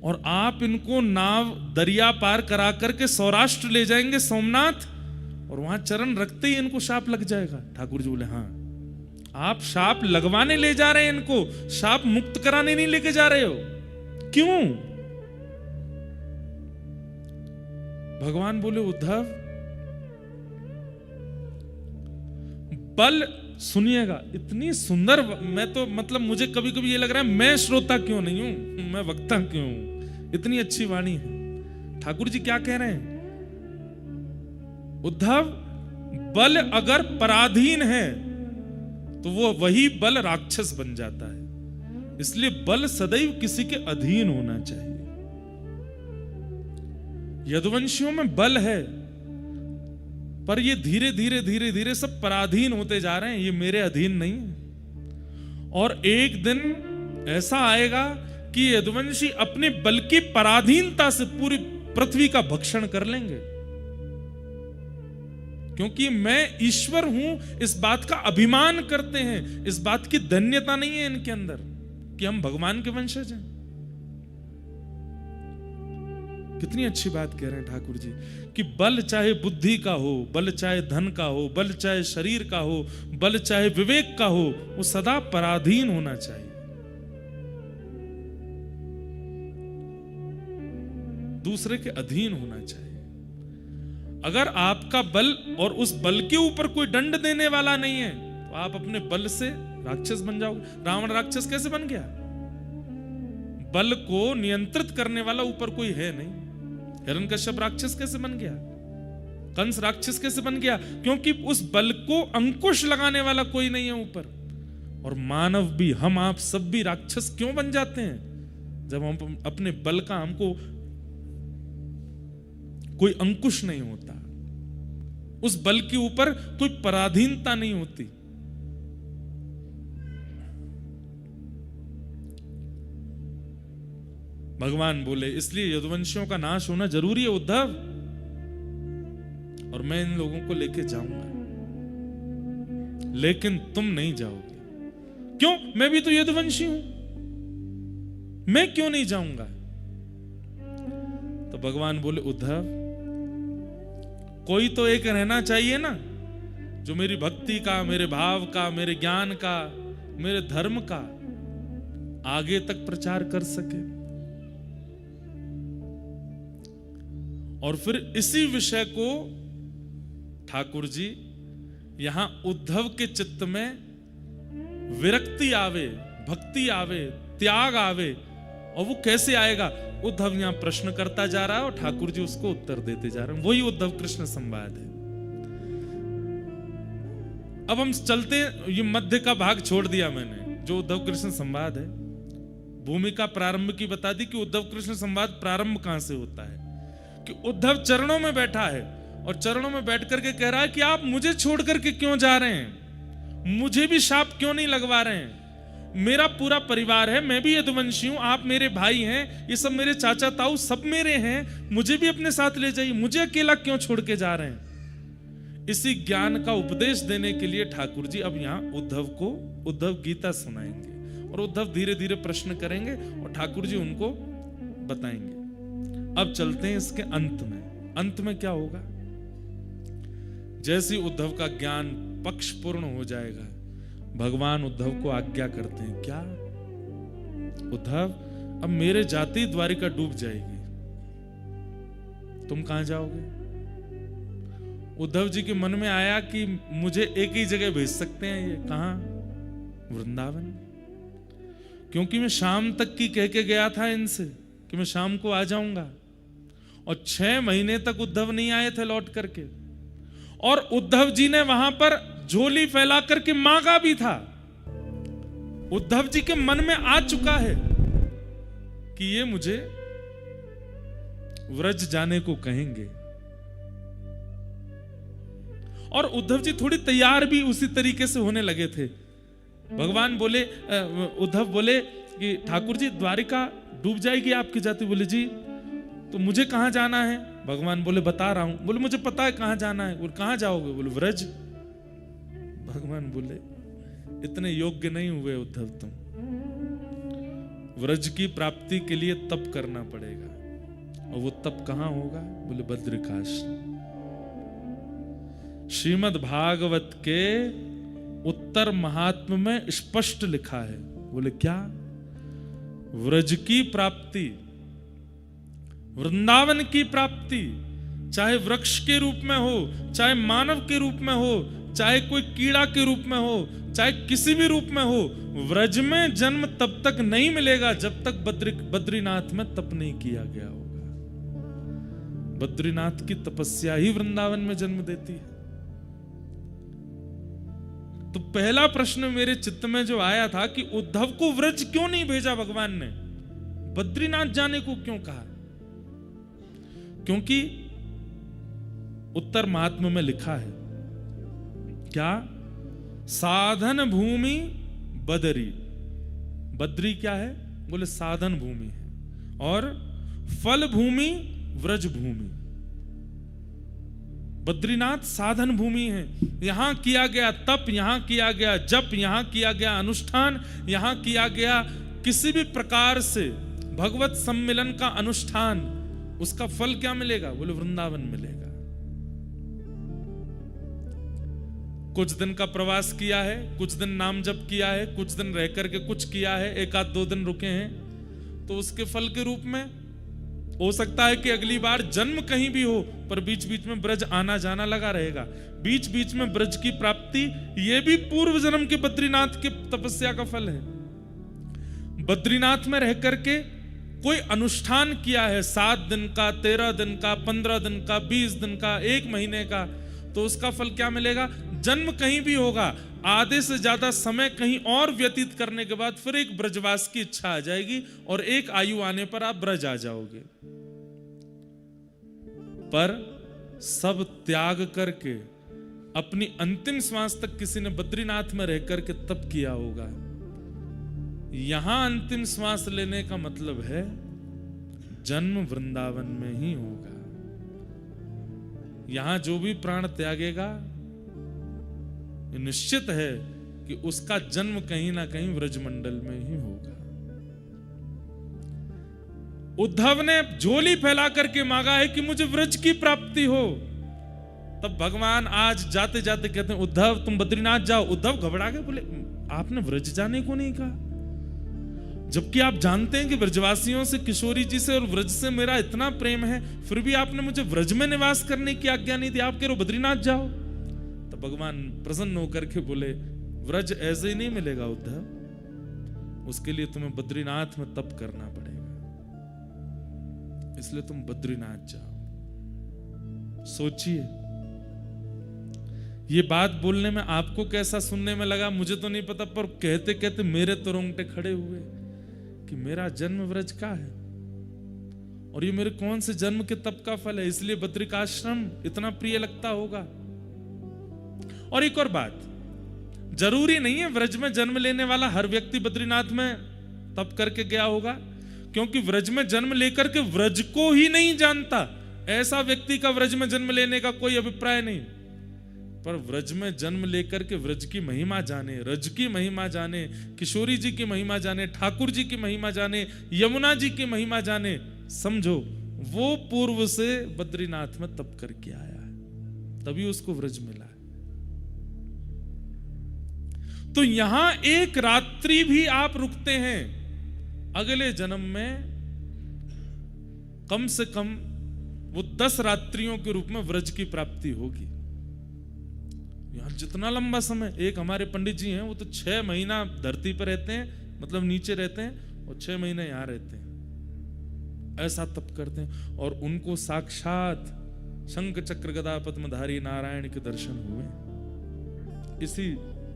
और आप इनको नाव दरिया पार करा करके सौराष्ट्र ले जाएंगे, सोमनाथ, और वहां चरण रखते ही इनको शाप लग जाएगा। ठाकुर जी बोले हाँ, आप शाप लगवाने ले जा रहे हैं, इनको शाप मुक्त कराने नहीं लेके जा रहे हो। क्यों? भगवान बोले उद्धव बल, सुनिएगा, इतनी सुंदर, मैं तो मतलब मुझे कभी कभी ये लग रहा है मैं श्रोता क्यों नहीं हूं, मैं वक्ता क्यों हूं, इतनी अच्छी वाणी है। ठाकुर जी क्या कह रहे हैं? उद्धव बल अगर पराधीन है तो वो वही बल राक्षस बन जाता है, इसलिए बल सदैव किसी के अधीन होना चाहिए। यदुवंशियों में बल है, पर ये धीरे धीरे धीरे धीरे सब पराधीन होते जा रहे हैं, ये मेरे अधीन नहीं है। और एक दिन ऐसा आएगा कि यदुवंशी अपने बल की पराधीनता से पूरी पृथ्वी का भक्षण कर लेंगे, क्योंकि मैं ईश्वर हूं इस बात का अभिमान करते हैं, इस बात की धन्यता नहीं है इनके अंदर कि हम भगवान के वंशज हैं। कितनी अच्छी बात कह रहे हैं ठाकुर जी कि बल चाहे बुद्धि का हो, बल चाहे धन का हो, बल चाहे शरीर का हो, बल चाहे विवेक का हो, वो सदा पराधीन होना चाहिए, दूसरे के अधीन होना चाहिए। अगर आपका बल और उस बल के ऊपर कोई दंड देने वाला नहीं है तो आप अपने बल से राक्षस बन जाओगे। रावण राक्षस कैसे बन गया? बल को नियंत्रित करने वाला ऊपर कोई है नहीं। हिरण्यकश्यप राक्षस कैसे बन गया? कंस राक्षस कैसे बन गया? क्योंकि उस बल को अंकुश लगाने वाला कोई नहीं है ऊपर। और मानव भी, हम आप सब भी राक्षस क्यों बन जाते हैं? जब हम अपने बल का, हमको कोई अंकुश नहीं होता, उस बल के ऊपर कोई पराधीनता नहीं होती। भगवान बोले इसलिए यदुवंशियों का नाश होना जरूरी है उद्धव, और मैं इन लोगों को लेके जाऊंगा, लेकिन तुम नहीं जाओगे। क्यों? मैं भी तो यदुवंशी हूं, मैं क्यों नहीं जाऊंगा? तो भगवान बोले उद्धव कोई तो एक रहना चाहिए ना, जो मेरी भक्ति का, मेरे भाव का, मेरे ज्ञान का, मेरे धर्म का आगे तक प्रचार कर सके। और फिर इसी विषय को ठाकुर जी यहां उद्धव के चित्त में विरक्ति आवे, भक्ति आवे, त्याग आवे, और वो कैसे आएगा? उद्धव यहां प्रश्न करता जा रहा है और ठाकुर जी उसको उत्तर देते जा रहे हैं। वही उद्धव कृष्ण संवाद है। अब हम चलते हैं, ये मध्य का भाग छोड़ दिया मैंने, जो उद्धव कृष्ण संवाद है। भूमिका प्रारंभ की बता दी कि उद्धव कृष्ण संवाद प्रारंभ कहां से होता है, कि उद्धव चरणों में बैठा है और चरणों में बैठ करके कह रहा है कि आप मुझे छोड़ करके क्यों जा रहे हैं, मुझे भी शाप क्यों नहीं लगवा रहे हैं, मेरा पूरा परिवार है, मैं भी यदुवंशी हूं, आप मेरे भाई हैं, ये सब मेरे चाचा ताऊ सब मेरे हैं, मुझे भी अपने साथ ले जाइए, मुझे अकेला क्यों छोड़ के जा रहे हैं। इसी ज्ञान का उपदेश देने के लिए ठाकुर जी अब यहां उद्धव को उद्धव गीता सुनाएंगे और उद्धव धीरे धीरे प्रश्न करेंगे और ठाकुर जी उनको बताएंगे। अब चलते हैं इसके अंत में। अंत में क्या होगा? जैसे उद्धव का ज्ञान पक्ष पूर्ण हो जाएगा, भगवान उद्धव को आज्ञा करते हैं, क्या उद्धव, अब मेरे जाति द्वारिका डूब जाएगी, तुम कहां जाओगे? उद्धव जी के मन में आया कि मुझे एक ही जगह भेज सकते हैं, ये कहां? वृंदावन, क्योंकि मैं शाम तक की कह के गया था इनसे कि मैं शाम को आ जाऊंगा, और 6 महीने तक उद्धव नहीं आए थे लौट करके, और उद्धव जी ने वहां पर झोली फैला करके मांगा भी था। उद्धव जी के मन में आ चुका है कि ये मुझे व्रज जाने को कहेंगे, और उद्धव जी थोड़ी तैयार भी उसी तरीके से होने लगे थे। भगवान बोले, उद्धव बोले कि ठाकुर जी द्वारिका डूब जाएगी आपकी जाति। बोले जी, तो मुझे कहां जाना है? भगवान बोले बता रहा हूं। बोले मुझे पता है कहां जाना है। बोले कहां जाओगे? बोले व्रज। भगवान बोले इतने योग्य नहीं हुए उद्धव तुम, व्रज की प्राप्ति के लिए तप करना पड़ेगा, और वो तप कहां होगा? बोले बद्रिकाश। श्रीमद् भागवत के उत्तर महात्म्य में स्पष्ट लिखा है। बोले क्या? व्रज की प्राप्ति, वृंदावन की प्राप्ति, चाहे वृक्ष के रूप में हो, चाहे मानव के रूप में हो, चाहे कोई कीड़ा के रूप में हो, चाहे किसी भी रूप में हो, व्रज में जन्म तब तक नहीं मिलेगा जब तक बद्रीनाथ में तप नहीं किया गया होगा। बद्रीनाथ की तपस्या ही वृंदावन में जन्म देती है। तो पहला प्रश्न मेरे चित्त में जो आया था कि उद्धव को व्रज क्यों नहीं भेजा भगवान ने, बद्रीनाथ जाने को क्यों कहा? क्योंकि उत्तर महात्म्य में लिखा है क्या? साधन भूमि बदरी। बद्री क्या है? बोले साधन भूमि है, और फल भूमि व्रज भूमि। बद्रीनाथ साधन भूमि है, यहां किया गया तप, यहां किया गया जप, यहां किया गया अनुष्ठान, यहां किया गया किसी भी प्रकार से भगवत सम्मिलन का अनुष्ठान, उसका फल क्या मिलेगा? बोले वृंदावन मिलेगा। कुछ दिन का प्रवास किया है, कुछ दिन नाम जप किया है, कुछ दिन रह करके कुछ किया है, 1-2 दिन रुके हैं, तो उसके फल के रूप में हो सकता है कि अगली बार जन्म कहीं भी हो, पर बीच बीच में ब्रज आना जाना लगा रहेगा। बीच बीच में ब्रज की प्राप्ति, यह भी पूर्व जन्म के बद्रीनाथ के तपस्या का फल है। बद्रीनाथ में रह करके कोई अनुष्ठान किया है, 7 दिन का, 13 दिन का, 15 दिन का, 20 दिन का, 1 महीने का, तो उसका फल क्या मिलेगा? जन्म कहीं भी होगा, आधे से ज्यादा समय कहीं और व्यतीत करने के बाद फिर एक ब्रजवास की इच्छा आ जाएगी, और एक आयु आने पर आप ब्रज आ जाओगे। पर सब त्याग करके अपनी अंतिम श्वास तक किसी ने बद्रीनाथ में रह करके तप किया होगा। यहां अंतिम श्वास लेने का मतलब है जन्म वृंदावन में ही होगा। यहां जो भी प्राण त्यागेगा, निश्चित है कि उसका जन्म कहीं ना कहीं व्रजमंडल में ही होगा। उद्धव ने झोली फैला करके मांगा है कि मुझे व्रज की प्राप्ति हो, तब भगवान आज जाते जाते कहते हैं उद्धव तुम बद्रीनाथ जाओ। उद्धव घबरा गए, बोले आपने व्रज जाने को नहीं कहा, जबकि आप जानते हैं कि ब्रजवासियों से, किशोरी जी से और व्रज से मेरा इतना प्रेम है, फिर भी आपने मुझे व्रज में निवास करने की आज्ञा नहीं दी, आप कह रहे हो बद्रीनाथ जाओ। तो भगवान प्रसन्न होकर के बोले व्रज ऐसे ही नहीं मिलेगा उद्धव, उसके लिए तुम्हें बद्रीनाथ में तप करना पड़ेगा, इसलिए तुम बद्रीनाथ जाओ। सोचिए, ये बात बोलने में आपको कैसा सुनने में लगा मुझे तो नहीं पता, पर कहते कहते मेरे तो रोंगटे खड़े हुए कि मेरा जन्म व्रज का है और ये मेरे कौन से जन्म के तप का फल है, इसलिए बद्रिकाश्रम इतना प्रिय लगता होगा। और एक और बात, जरूरी नहीं है व्रज में जन्म लेने वाला हर व्यक्ति बद्रीनाथ में तप करके गया होगा, क्योंकि व्रज में जन्म लेकर के व्रज को ही नहीं जानता ऐसा व्यक्ति का व्रज में जन्म लेने का कोई अभिप्राय नहीं। पर व्रज में जन्म लेकर के व्रज की महिमा जाने, रज की महिमा जाने, किशोरी जी की महिमा जाने, ठाकुर जी की महिमा जाने, यमुना जी की महिमा जाने, समझो वो पूर्व से बद्रीनाथ में तप करके आया है, तभी उसको व्रज मिला है। तो यहां एक रात्रि भी आप रुकते हैं, अगले जन्म में कम से कम वो 10 रात्रियों के रूप में व्रज की प्राप्ति होगी। यहां जितना लंबा समय, एक हमारे पंडित जी हैं वो तो 6 महीना धरती पर रहते हैं, मतलब नीचे रहते हैं, और 6 महीने यहां रहते हैं, ऐसा तप करते हैं, और उनको साक्षात शंख चक्र गदा पद्मधारी नारायण के दर्शन हुए इसी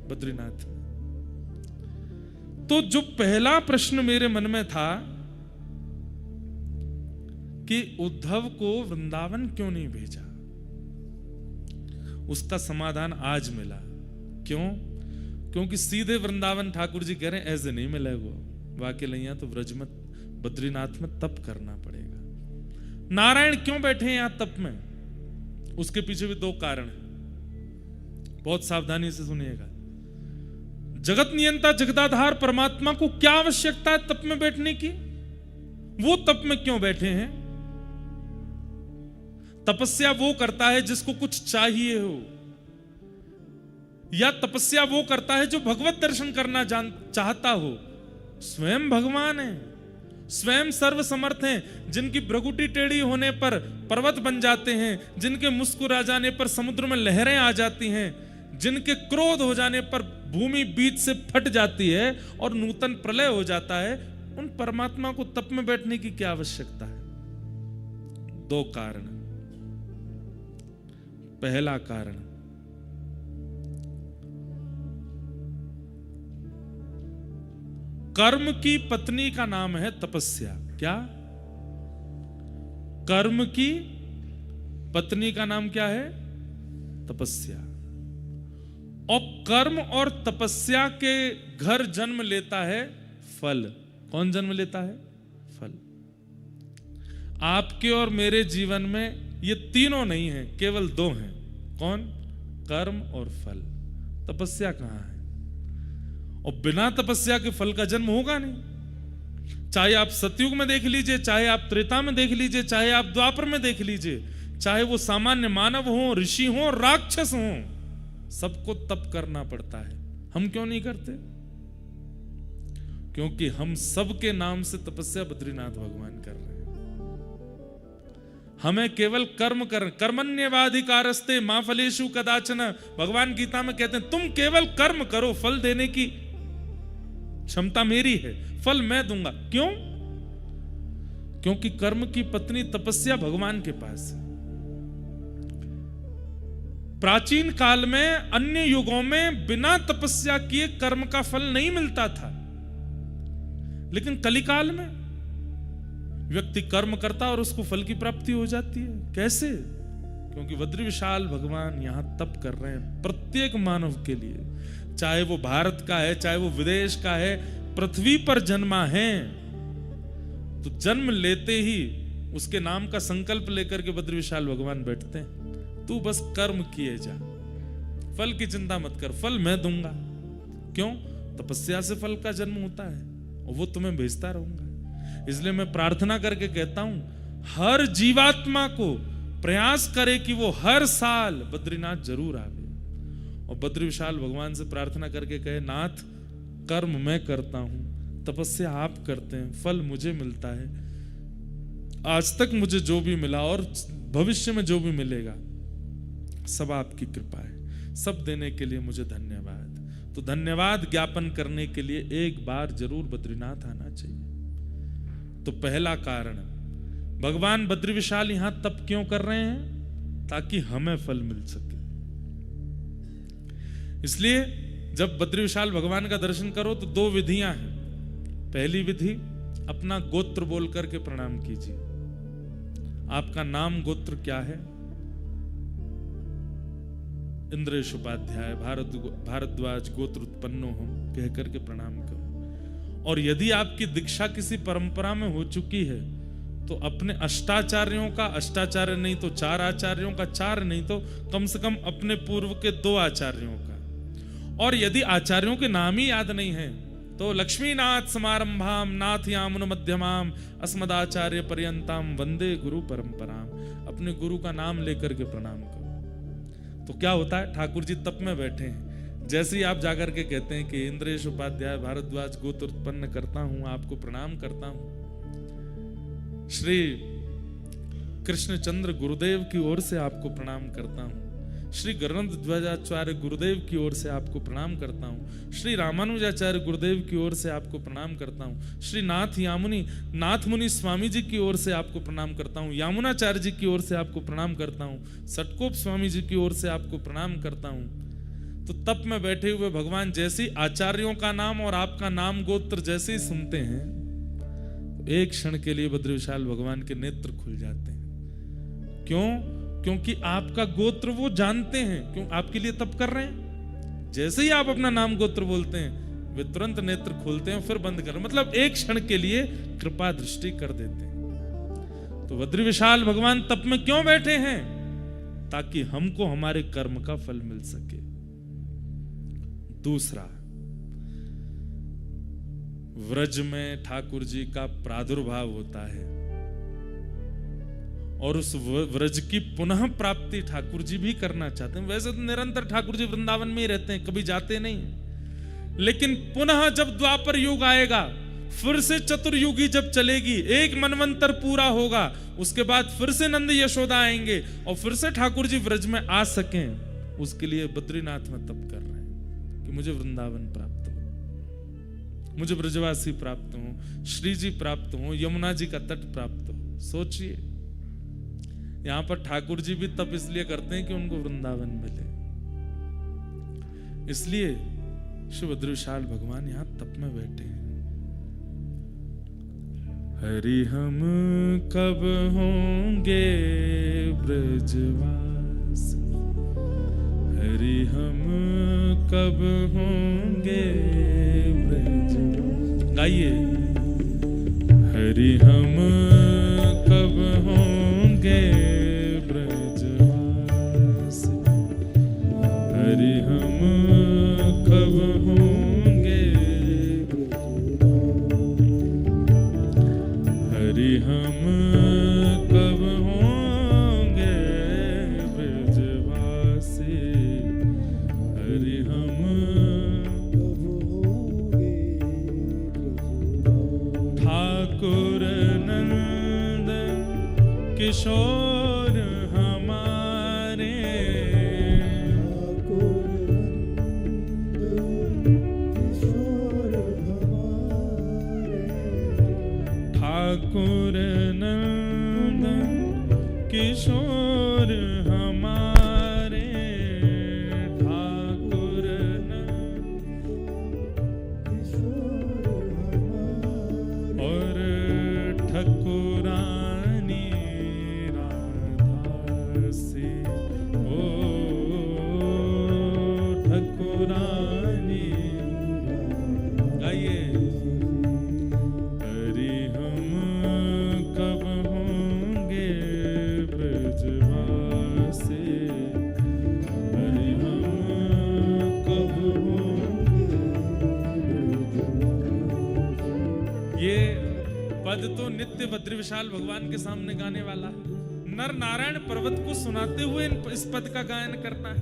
बद्रीनाथ। तो जो पहला प्रश्न मेरे मन में था कि उद्धव को वृंदावन क्यों नहीं भेजा, उसका समाधान आज मिला। क्यों? क्योंकि सीधे वृंदावन ठाकुर जी कह रहे हैं ऐसे नहीं मिलेगा, वाकई नहीं तो व्रज में बद्रीनाथ में तप करना पड़ेगा। नारायण क्यों बैठे हैं यहां तप में, उसके पीछे भी 2 कारण हैं, बहुत सावधानी से सुनिएगा। जगत नियंता जगदाधार परमात्मा को क्या आवश्यकता है तप में बैठने की, वो तप में क्यों बैठे हैं? तपस्या वो करता है जिसको कुछ चाहिए हो, या तपस्या वो करता है जो भगवत दर्शन करना चाहता हो। स्वयं भगवान है, स्वयं सर्व समर्थ हैं, जिनकी भ्रगुटी टेढ़ी होने पर पर्वत बन जाते हैं, जिनके मुस्कुरा जाने पर समुद्र में लहरें आ जाती हैं, जिनके क्रोध हो जाने पर भूमि बीच से फट जाती है और नूतन प्रलय हो जाता है, उन परमात्मा को तप में बैठने की क्या आवश्यकता है? 2 कारण। पहला कारण, कर्म की पत्नी का नाम है तपस्या। क्या? कर्म की पत्नी का नाम क्या है? तपस्या। और कर्म और तपस्या के घर जन्म लेता है फल। कौन जन्म लेता है? फल। आपके और मेरे जीवन में ये तीनों नहीं है, केवल 2 हैं। कौन? कर्म और फल। तपस्या कहां है? और बिना तपस्या के फल का जन्म होगा नहीं। चाहे आप सतयुग में देख लीजिए, चाहे आप त्रेता में देख लीजिए, चाहे आप द्वापर में देख लीजिए, चाहे वो सामान्य मानव हो, ऋषि हो, राक्षस हो, सबको तप करना पड़ता है। हम क्यों नहीं करते? क्योंकि हम सबके नाम से तपस्या बद्रीनाथ भगवान कर रहे हैं। हमें केवल कर्म कर, कर्मण्येवाधिकारस्ते मा फलेषु कदाचन, भगवान गीता में कहते हैं तुम केवल कर्म करो, फल देने की क्षमता मेरी है, फल मैं दूंगा। क्यों? क्योंकि कर्म की पत्नी तपस्या भगवान के पास है। प्राचीन काल में, अन्य युगों में बिना तपस्या किए कर्म का फल नहीं मिलता था, लेकिन कलिकाल में व्यक्ति कर्म करता और उसको फल की प्राप्ति हो जाती है। कैसे? क्योंकि बद्री विशाल भगवान यहां तप कर रहे हैं प्रत्येक मानव के लिए, चाहे वो भारत का है, चाहे वो विदेश का है, पृथ्वी पर जन्मा है तो जन्म लेते ही उसके नाम का संकल्प लेकर के बद्री विशाल भगवान बैठते हैं। तू बस कर्म किए जा, फल की चिंता मत कर, फल मैं दूंगा। क्यों? तपस्या से फल का जन्म होता है और वो तुम्हें भेजता रहूंगा। इसलिए मैं प्रार्थना करके कहता हूं, हर जीवात्मा को प्रयास करे कि वो हर साल बद्रीनाथ जरूर आवे और बद्री विशाल भगवान से प्रार्थना करके कहे, नाथ कर्म मैं करता हूं, तपस्या आप करते हैं, फल मुझे मिलता है। आज तक मुझे जो भी मिला और भविष्य में जो भी मिलेगा सब आपकी कृपा है, सब देने के लिए मुझे धन्यवाद। तो तो धन्यवाद ज्ञापन करने के लिए एक बार जरूर बद्रीनाथ आना चाहिए। तो पहला कारण, भगवान बद्री विशाल यहां तप क्यों कर रहे हैं? ताकि हमें फल मिल सके। इसलिए जब बद्री विशाल भगवान का दर्शन करो तो दो विधियां हैं। पहली विधि, अपना गोत्र बोल करके प्रणाम कीजिए। आपका नाम गोत्र क्या है? इंद्रेश उपाध्याय भारद्वाज गोत्र उत्पन्नो हम कह करके प्रणाम करो। और यदि आपकी दीक्षा किसी परंपरा में हो चुकी है तो अपने अष्टाचार्यों का, अष्टाचार्य नहीं तो 4 आचार्यों का, 4 नहीं तो कम से कम अपने पूर्व के 2 आचार्यों का। और यदि आचार्यों के नाम ही याद नहीं है तो लक्ष्मीनाथ समारंभाम नाथयामुन मध्यमाम अस्मदाचार्य पर्यंताम वंदे गुरु परंपराम, अपने गुरु का नाम लेकर के प्रणाम करो। तो क्या होता है, ठाकुर जी तप में बैठे हैं, जैसे ही आप जाकर के कहते हैं कि इंद्रेश उपाध्याय भारद्वाज गोत्र उत्पन्न करता हूं, आपको प्रणाम करता हूं, श्री कृष्णचंद्र गुरुदेव की ओर से आपको प्रणाम करता हूं, श्री गरुड़ ध्वजाचार्य गुरुदेव की ओर से आपको प्रणाम करता हूं, श्री रामानुजाचार्य गुरुदेव की ओर से आपको प्रणाम करता हूं, श्री नाथ मुनि स्वामी जी की ओर से आपको प्रणाम करता हूं, यामुनाचार्य जी की ओर से आपको प्रणाम करता हूं, सटकोप स्वामी जी की ओर से आपको प्रणाम करता हूं। तो तप में बैठे हुए भगवान जैसे ही आचार्यों का नाम और आपका नाम गोत्र जैसे ही सुनते हैं, एक क्षण के लिए बद्री विशाल भगवान के नेत्र खुल जाते हैं। क्यों? क्योंकि आपका गोत्र वो जानते हैं, क्यों आपके लिए तप कर रहे हैं। जैसे ही आप अपना नाम गोत्र बोलते हैं, वे तुरंत नेत्र खोलते हैं, फिर बंद कर, मतलब एक क्षण के लिए कृपा दृष्टि कर देते हैं। तो बद्री विशाल भगवान तप में क्यों बैठे हैं? ताकि हमको हमारे कर्म का फल मिल सके। दूसरा, व्रज में ठाकुर जी का प्रादुर्भाव होता है और उस व्रज की पुनः प्राप्ति ठाकुर जी भी करना चाहते हैं। वैसे तो निरंतर ठाकुर जी वृंदावन में ही रहते हैं, कभी जाते नहीं, लेकिन पुनः जब द्वापर युग आएगा, फिर से चतुर्युगी जब चलेगी, एक मनवंतर पूरा होगा, उसके बाद फिर से नंद यशोदा आएंगे और फिर से ठाकुर जी व्रज में आ सकें, उसके लिए बद्रीनाथ में तप कर रहे हैं कि मुझे वृंदावन प्राप्त हो, मुझे ब्रजवासी प्राप्त हो, श्री जी प्राप्त हो, यमुना जी का तट प्राप्त हो। सोचिए, यहां पर ठाकुर जी भी तप इसलिए करते हैं कि उनको वृंदावन मिले। इसलिए श्री बद्री विशाल भगवान यहां तप में बैठे हैं। हरि हम कब होंगे ब्रजवास, हरि हम कब होंगे ब्रजवास। गाइए, हरि हम कब होंगे ब्रजवास, हरि हम कब होंगे, हरि हम कब होंगे ब्रजवासी, हरि हम कब होंगे। ठाकुर नंद किशोर हमारे, ठाकुर नंद किशोर हमारे, ठाकुर और ठकुरानी राधा से, ओ ठकुरानी। गाइए, हरि हम कब होंगे ब्रजवासी, हरि हम कब होंगे। ये पद तो नित्य बद्री विशाल भगवान के सामने गाने वाला है। नर नारायण पर्वत को सुनाते हुए इस पद का गायन करता है,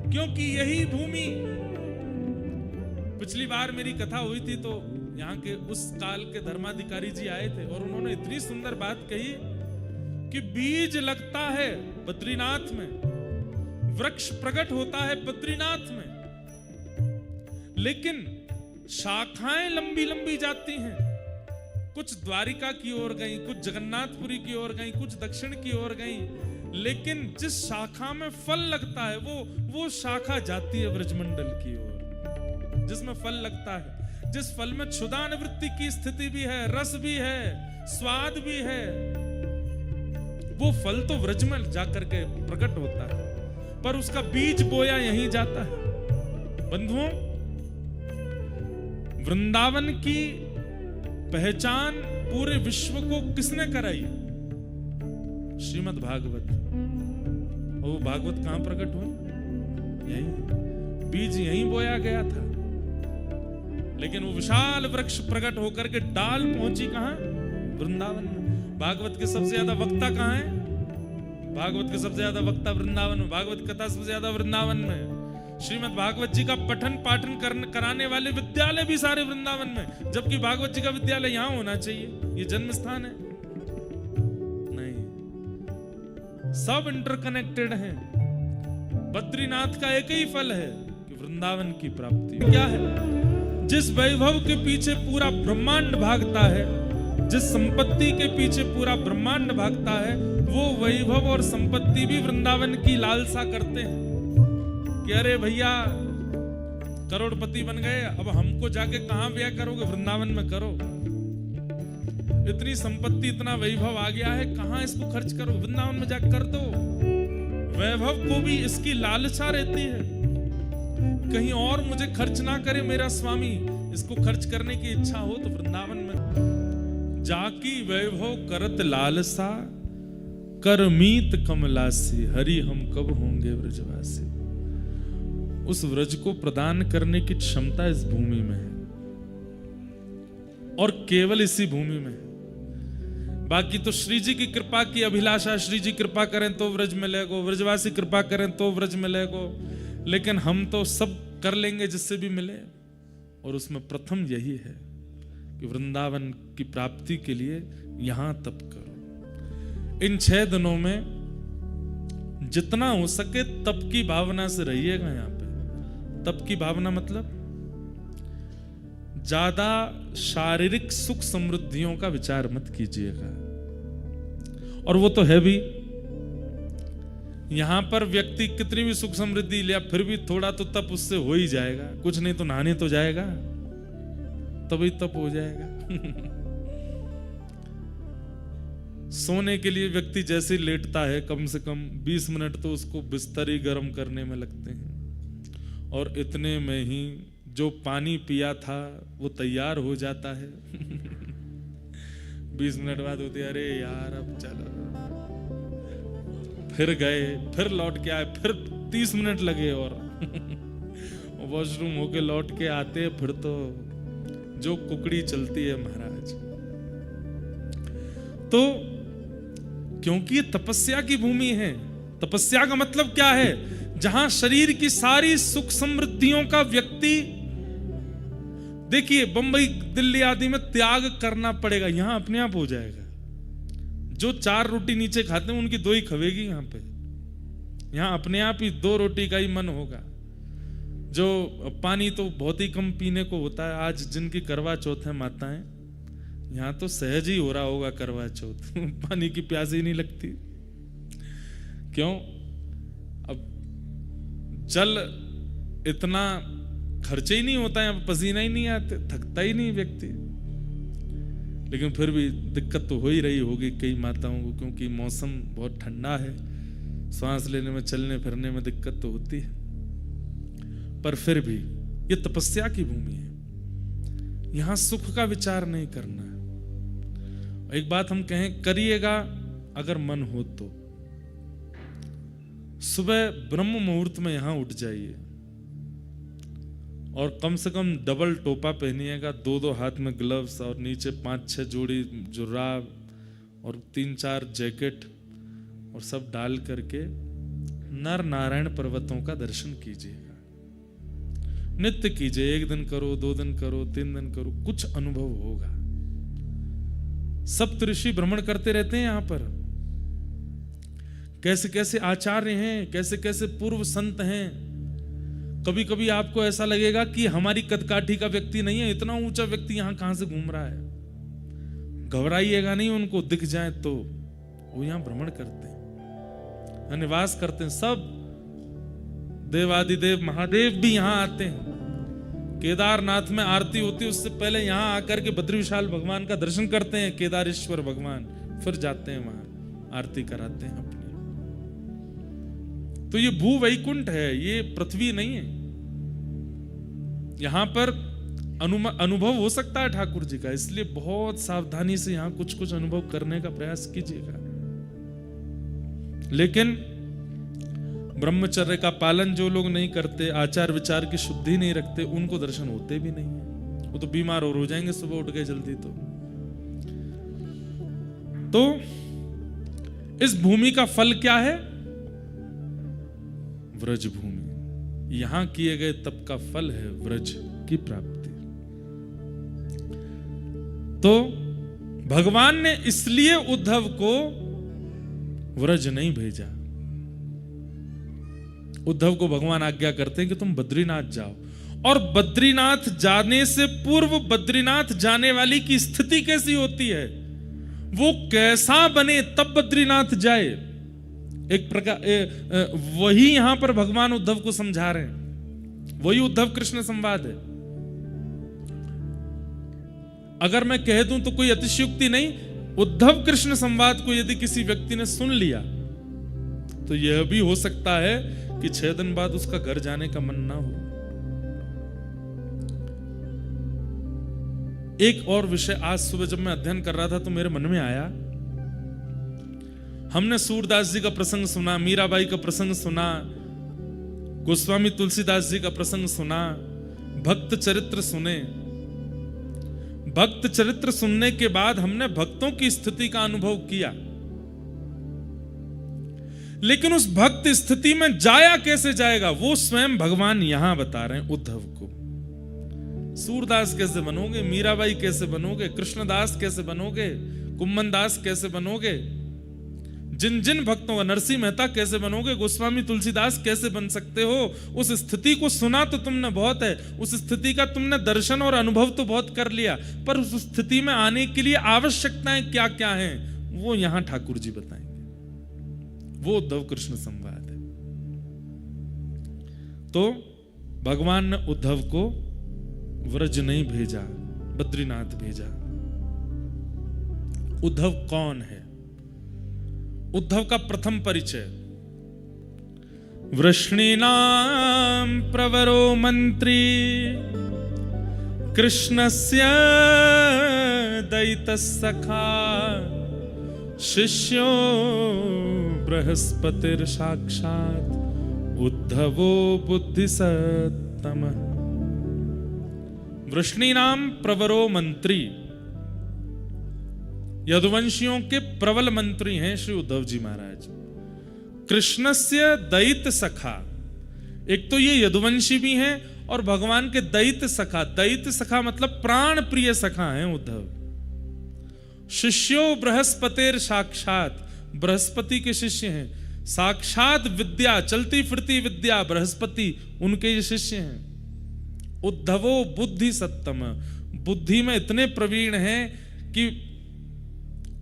क्योंकि यही भूमि, पिछली बार मेरी कथा हुई थी तो यहाँ के उस काल के धर्माधिकारी जी आए थे और उन्होंने इतनी सुंदर बात कही कि बीज लगता है बद्रीनाथ में, वृक्ष प्रकट होता है बद्रीनाथ में, लेकिन शाखाएं लंबी लंबी जाती हैं। कुछ द्वारिका की ओर गई, कुछ जगन्नाथपुरी की ओर गई, कुछ दक्षिण की ओर गई, लेकिन जिस शाखा में फल लगता है वो शाखा जाती है ब्रजमंडल की ओर, जिसमें फल लगता है, जिस फल में क्षुधा निवृत्ति की स्थिति भी है, रस भी है, स्वाद भी है, वो फल तो ब्रज में जाकर के प्रकट होता है, पर उसका बीज बोया यहीं जाता है। बंधुओं, वृंदावन की पहचान पूरे विश्व को किसने कराई? श्रीमद् भागवत। वो भागवत कहां प्रकट हुए? यहीं, बीज यहीं बोया गया था। लेकिन वो विशाल वृक्ष प्रकट होकर के डाल पहुंची कहां? वृंदावन में। भागवत के सबसे ज्यादा वक्ता कहां है? भागवत के सबसे ज्यादा वक्ता वृंदावन में। भागवत कथा सबसे ज्यादा वृंदावन में। श्रीमद् भागवत जी का पठन पाठन कराने वाले विद्यालय भी सारे वृंदावन में, जबकि भागवत जी का विद्यालय यहां होना चाहिए, ये जन्म स्थान है। नहीं, सब इंटरकनेक्टेड हैं। बद्रीनाथ का एक ही फल है कि वृंदावन की प्राप्ति। क्या है? जिस वैभव के पीछे पूरा ब्रह्मांड भागता है, जिस संपत्ति के पीछे पूरा ब्रह्मांड भागता है, वो वैभव और संपत्ति भी वृंदावन की लालसा करते हैं कि अरे भैया करोड़पति बन गए, अब हमको जाके कहां ब्याह करोगे? वृंदावन में करो। इतनी संपत्ति, इतना वैभव आ गया है, कहां इसको खर्च करो? वृंदावन में जाकर कर दो। वैभव को भी इसकी लालसा रहती है, कहीं और मुझे खर्च ना करे मेरा स्वामी, इसको खर्च करने की इच्छा हो तो वृंदावन में जाकी वैभव करत लालसा, कर मीत कमलासी, हरि हम कब होंगे ब्रजवासी। उस व्रज को प्रदान करने की क्षमता इस भूमि में है, और केवल इसी भूमि में है। बाकी तो श्री जी की कृपा की अभिलाषा, श्री जी कृपा करें तो व्रज मिलेगो, व्रजवासी कृपा करें तो व्रज मिलेगो, लेकिन हम तो सब कर लेंगे जिससे भी मिले। और उसमें प्रथम यही है कि वृंदावन की प्राप्ति के लिए यहां तप करो। इन 6 दिनों में जितना हो सके तप की भावना से रहिएगा। यहां पे तप की भावना मतलब ज्यादा शारीरिक सुख समृद्धियों का विचार मत कीजिएगा, और वो तो है भी। यहां पर व्यक्ति कितनी भी सुख समृद्धि लिया, फिर भी थोड़ा तो तप उससे हो ही जाएगा। कुछ नहीं तो नहाने तो जाएगा, तभी तप हो जाएगा। सोने के लिए व्यक्ति जैसे लेटता है, कम से कम 20 मिनट तो उसको बिस्तर ही गर्म करने में लगते हैं, और इतने में ही जो पानी पिया था वो तैयार हो जाता है। 20 मिनट बाद होते, अरे यार अब चलो, फिर गए, फिर लौट के आए, फिर 30 मिनट लगे, और वॉशरूम होके लौट के आते, फिर तो जो कुकड़ी चलती है महाराज। तो क्योंकि ये तपस्या की भूमि है। तपस्या का मतलब क्या है? जहां शरीर की सारी सुख समृद्धियों का व्यक्ति, देखिए बंबई दिल्ली आदि में त्याग करना पड़ेगा, यहां अपने आप हो जाएगा। जो 4 रोटी नीचे खाते हैं उनकी 2 ही खवेगी यहां पे। यहां अपने आप ही 2 रोटी का ही मन होगा। जो पानी तो बहुत ही कम पीने को होता है। आज जिनकी करवा चौथ है माताएं, यहां तो सहज ही हो रहा होगा करवा चौथ। पानी की प्यास ही नहीं लगती। क्यों? अब जल इतना खर्चे ही नहीं होता है, पसीना ही नहीं आते, थकता ही नहीं व्यक्ति। लेकिन फिर भी दिक्कत तो हो ही रही होगी कई माताओं को, क्योंकि मौसम बहुत ठंडा है, सांस लेने में, चलने फिरने में दिक्कत तो होती है। पर फिर भी ये तपस्या की भूमि है, यहां सुख का विचार नहीं करना है। एक बात हम कहें, करिएगा अगर मन हो तो सुबह ब्रह्म मुहूर्त में यहां उठ जाइए, और कम से कम डबल टोपा पहनिएगा, 2-2 हाथ में ग्लव्स, और नीचे 5-6 जोड़ी जुराब और 3-4 जैकेट, और सब डाल करके नर नारायण पर्वतों का दर्शन कीजिएगा। नित्य कीजिए, 1 दिन करो, 2 दिन करो, 3 दिन करो, कुछ अनुभव होगा। सप्त ऋषि भ्रमण करते रहते हैं यहां पर, कैसे कैसे आचार्य हैं, कैसे कैसे पूर्व संत हैं, कभी कभी आपको ऐसा लगेगा कि हमारी कदकाठी का व्यक्ति नहीं है, इतना ऊंचा व्यक्ति यहां कहां से घूम रहा है। घबराइएगा नहीं, उनको दिख जाए तो वो यहां भ्रमण करते हैं, निवास करते हैं। सब देवादिदेव महादेव भी यहां आते हैं। केदारनाथ में आरती होती है, उससे पहले यहां आकर के बद्री विशाल भगवान का दर्शन करते हैं, केदारेश्वर भगवान, फिर जाते हैं वहां आरती कराते हैं अपनी। तो ये भू वैकुंठ है, ये पृथ्वी नहीं है। यहां पर अनुभव हो सकता है ठाकुर जी का, इसलिए बहुत सावधानी से यहां कुछ कुछ अनुभव करने का प्रयास कीजिएगा। लेकिन ब्रह्मचर्य का पालन जो लोग नहीं करते, आचार विचार की शुद्धि नहीं रखते, उनको दर्शन होते भी नहीं है। वो तो बीमार और हो जाएंगे सुबह उठ गए जल्दी। तो इस भूमि का फल क्या है? व्रज भूमि। यहां किए गए तप का फल है व्रज की प्राप्ति। तो भगवान ने इसलिए उद्धव को व्रज नहीं भेजा। उद्धव को भगवान आज्ञा करते हैं कि तुम बद्रीनाथ जाओ, और बद्रीनाथ जाने से पूर्व बद्रीनाथ जाने वाली की स्थिति कैसी होती है, वो कैसा बने तब बद्रीनाथ जाए। एक प्रकार वही यहां पर भगवान उद्धव को समझा रहे हैं, वही उद्धव कृष्ण संवाद है। अगर मैं कह दूं तो कोई अतिशयोक्ति नहीं, उद्धव कृष्ण संवाद को यदि किसी व्यक्ति ने सुन लिया तो यह भी हो सकता है कि 6 दिन बाद उसका घर जाने का मन ना हो। एक और विषय आज सुबह जब मैं अध्ययन कर रहा था तो मेरे मन में आया। हमने सूरदास जी का प्रसंग सुना, मीराबाई का प्रसंग सुना, गोस्वामी तुलसीदास जी का प्रसंग सुना, भक्त चरित्र सुने। भक्त चरित्र सुनने के बाद हमने भक्तों की स्थिति का अनुभव किया, लेकिन उस भक्त स्थिति में जाया कैसे जाएगा वो स्वयं भगवान यहां बता रहे हैं उद्धव को। सूरदास कैसे बनोगे, मीराबाई कैसे बनोगे, कृष्णदास कैसे बनोगे, कुम्मनदास कैसे बनोगे, जिन जिन भक्तों का, नरसिंह मेहता कैसे बनोगे, गोस्वामी तुलसीदास कैसे बन सकते हो। उस स्थिति को सुना तो तुमने बहुत है, उस स्थिति का तुमने दर्शन और अनुभव तो बहुत कर लिया, पर उस स्थिति में आने के लिए आवश्यकताएं क्या क्या हैं वो यहां ठाकुर जी बताएंगे। वो उद्धव कृष्ण संवाद है। तो भगवान ने उद्धव को व्रज नहीं भेजा, बद्रीनाथ भेजा। उद्धव कौन है? उद्धव का प्रथम परिचय, वृष्णीनां प्रवरो मंत्री कृष्णस्य दयितस्सखा शिष्यो बृहस्पतिर साक्षात् उद्धवो बुद्धिसत्तमः। वृष्णीनाम प्रवरो मंत्री, यदुवंशियों के प्रबल मंत्री हैं श्री उद्धव जी महाराज। कृष्णस्य दयित सखा, एक तो ये यदुवंशी भी हैं और भगवान के दयित सखा। दयित सखा मतलब प्राण प्रिय सखा हैं उद्धव। शिष्यो बृहस्पतिर साक्षात, बृहस्पति के शिष्य हैं। साक्षात विद्या, चलती फिरती विद्या, बृहस्पति उनके ये शिष्य हैं। उद्धवो बुद्धि सत्तम, बुद्धि में इतने प्रवीण हैं कि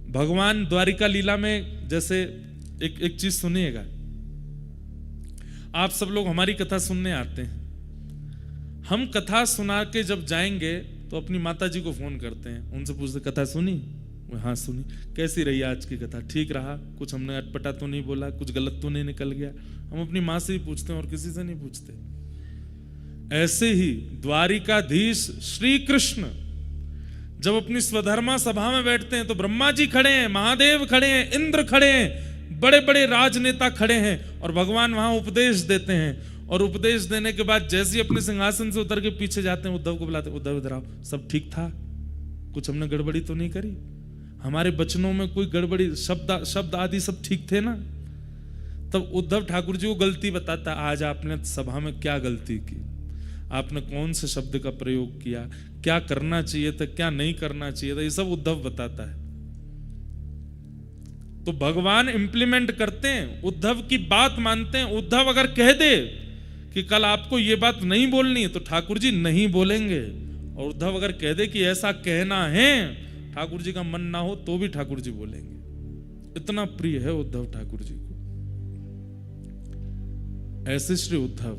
भगवान द्वारिका लीला में, जैसे एक चीज सुनिएगा, आप सब लोग हमारी कथा सुनने आते हैं, हम कथा सुना के जब जाएंगे तो अपनी माता जी को फोन करते हैं, उनसे पूछते कथा सुनी? हाँ सुनी। कैसी रही आज की कथा? ठीक रहा? कुछ हमने अटपटा तो नहीं बोला? कुछ गलत तो नहीं निकल गया? हम अपनी माँ से ही पूछते हैं और किसी से नहीं पूछते। ऐसे ही द्वारिकाधीश श्री कृष्ण जब अपनी स्वधर्मा सभा में बैठते हैं तो ब्रह्मा जी खड़े हैं, महादेव खड़े हैं, इंद्र खड़े हैं, बड़े बड़े राजनेता खड़े हैं, और भगवान वहां उपदेश देते हैं। और उपदेश देने के बाद जैसे ही अपने सिंहासन से उतर के पीछे जाते हैं, उद्धव को बुलाते हैं, उद्धव इधर आओ, सब ठीक था? कुछ हमने गड़बड़ी तो नहीं करी? हमारे वचनों में कोई गड़बड़ी, शब्द आदि सब ठीक थे ना? तब उद्धव ठाकुर जी को गलती बताता, आज आपने सभा में क्या गलती की, आपने कौन से शब्द का प्रयोग किया, क्या करना चाहिए था, क्या नहीं करना चाहिए था, ये सब उद्धव बताता है। तो भगवान इंप्लीमेंट करते हैं, उद्धव की बात मानते हैं। उद्धव अगर कह दे कि कल आपको ये बात नहीं बोलनी है तो ठाकुर जी नहीं बोलेंगे। और उद्धव अगर कह दे कि ऐसा कहना है, ठाकुर जी का मन ना हो तो भी ठाकुर जी बोलेंगे। इतना प्रिय है उद्धव ठाकुर जी को। ऐसे श्री उद्धव।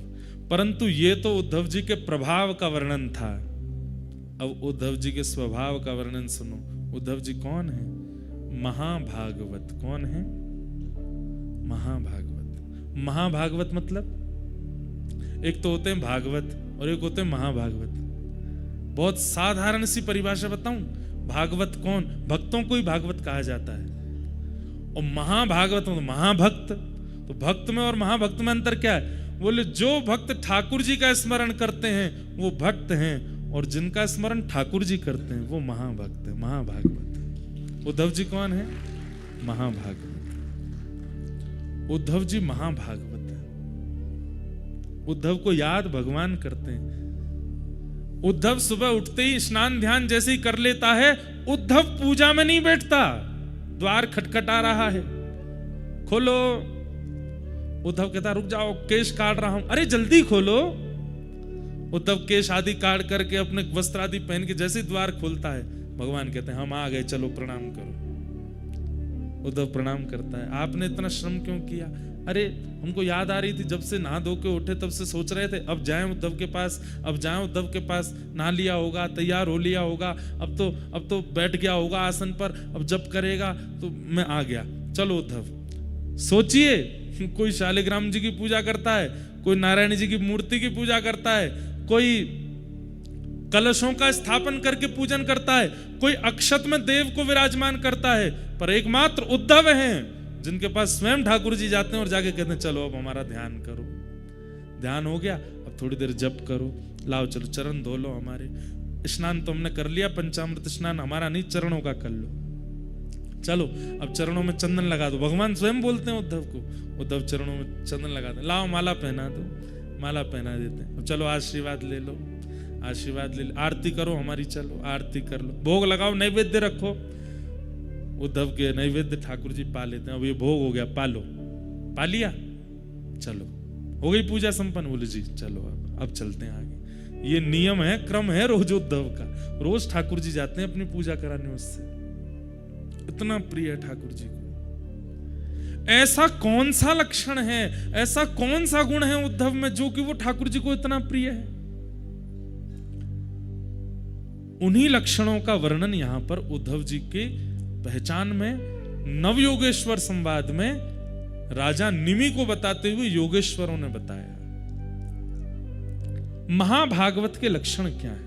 परंतु ये तो उद्धव जी के प्रभाव का वर्णन था। अब उद्धव जी के स्वभाव का वर्णन सुनो। उद्धव जी कौन है? महाभागवत। कौन है? महाभागवत। महाभागवत मतलब एक तो होते हैं भागवत और एक होते हैं महाभागवत। बहुत साधारण सी परिभाषा बताऊं। भागवत कौन? भक्तों को ही भागवत कहा जाता है। और महाभागवत तो महाभक्त। तो भक्त में और महाभक्त में अंतर क्या है? बोले जो भक्त ठाकुर जी का स्मरण करते हैं वो भक्त हैं, और जिनका स्मरण ठाकुर जी करते हैं वो महाभक्त है, महाभागवत। उद्धव जी कौन है? महाभागवत। उद्धव जी महाभागवत है। उद्धव को याद भगवान करते हैं। उद्धव सुबह उठते ही स्नान ध्यान जैसे ही कर लेता है, उद्धव पूजा में नहीं बैठता। द्वार खटखटा रहा है, खोलो। उद्धव कहता रुक जाओ, केश काट रहा हूं। अरे जल्दी खोलो। उद्धव केश आदि काट करके अपने वस्त्र आदि पहन के जैसे द्वार खोलता है, भगवान कहते हैं हम आ गए, चलो प्रणाम करो। उद्धव प्रणाम करता है। आपने इतना श्रम क्यों किया? अरे हमको याद आ रही थी, जब से नहा धो के उठे तब से सोच रहे थे अब जाएं उद्धव के पास, अब जाएं उद्धव के पास। नहा लिया होगा, तैयार हो लिया होगा, अब तो बैठ गया होगा आसन पर, अब जब करेगा तो मैं आ गया। चलो उद्धव। सोचिए, कोई शालिग्राम जी की पूजा करता है, कोई नारायण जी की मूर्ति की पूजा करता है, कोई कलशों का स्थापन करके पूजन करता है, कोई अक्षत में देव को विराजमान करता है, पर एकमात्र उद्धव हैं जिनके पास स्वयं ठाकुर जी जाते हैं और जाके कहते हैं चलो अब हमारा ध्यान करो। ध्यान हो गया, अब थोड़ी देर जप करो, लाओ चलो चरण धो लो हमारे। स्नान तो हमने कर लिया, पंचामृत स्नान हमारा नहीं, चरणों का कर लो। चलो अब चरणों में चंदन लगा दो। भगवान स्वयं बोलते हैं उद्धव को, उद्धव चरणों में चंदन लगा दो। लाओ माला पहना दो, माला पहना देते हैं। अब चलो आशीर्वाद ले लो, आशीर्वाद ले लो। आरती करो हमारी, चलो आरती कर लो। भोग लगाओ, नैवेद्य रखो। उद्धव के नैवेद्य ठाकुर जी पा लेते हैं। अब ये भोग हो गया, पालो। पा लिया, चलो हो गई पूजा संपन्न। बोले जी चलो अब चलते हैं आगे। ये नियम है, क्रम है रोज उद्धव का। रोज ठाकुर जी जाते हैं अपनी पूजा कराने उससे। इतना प्रिय है ठाकुर जी को। ऐसा कौन सा लक्षण है, ऐसा कौन सा गुण है उद्धव में जो कि वो ठाकुर जी को इतना प्रिय है? उन्हीं लक्षणों का वर्णन यहां पर उद्धव जी के पहचान में नवयोगेश्वर संवाद में राजा निमि को बताते हुए योगेश्वरों ने बताया। महाभागवत के लक्षण क्या है?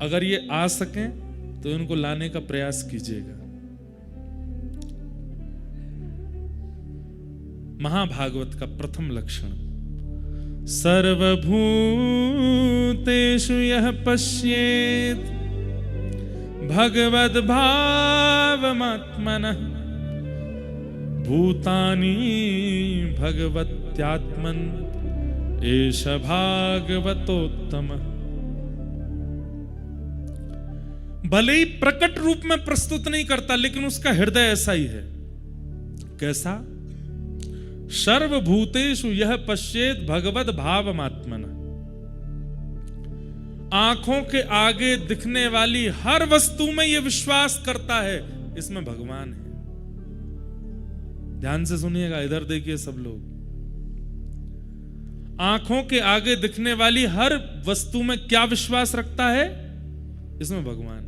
अगर ये आ सकें तो इनको लाने का प्रयास कीजिएगा। महाभागवत का प्रथम लक्षण, सर्वभूतेषु यः पश्येत् भगवद् भावमात्मनः भूतानि भगवत्यात्मन् एष भागवतोत्तमः। भले ही प्रकट रूप में प्रस्तुत नहीं करता, लेकिन उसका हृदय ऐसा ही है। कैसा? सर्वभूतेषु यह पश्येत् भगवद् भावमात्मनः। आंखों के आगे दिखने वाली हर वस्तु में यह विश्वास करता है इसमें भगवान है। ध्यान से सुनिएगा, इधर देखिए सब लोग। आंखों के आगे दिखने वाली हर वस्तु में क्या विश्वास रखता है? इसमें भगवान है।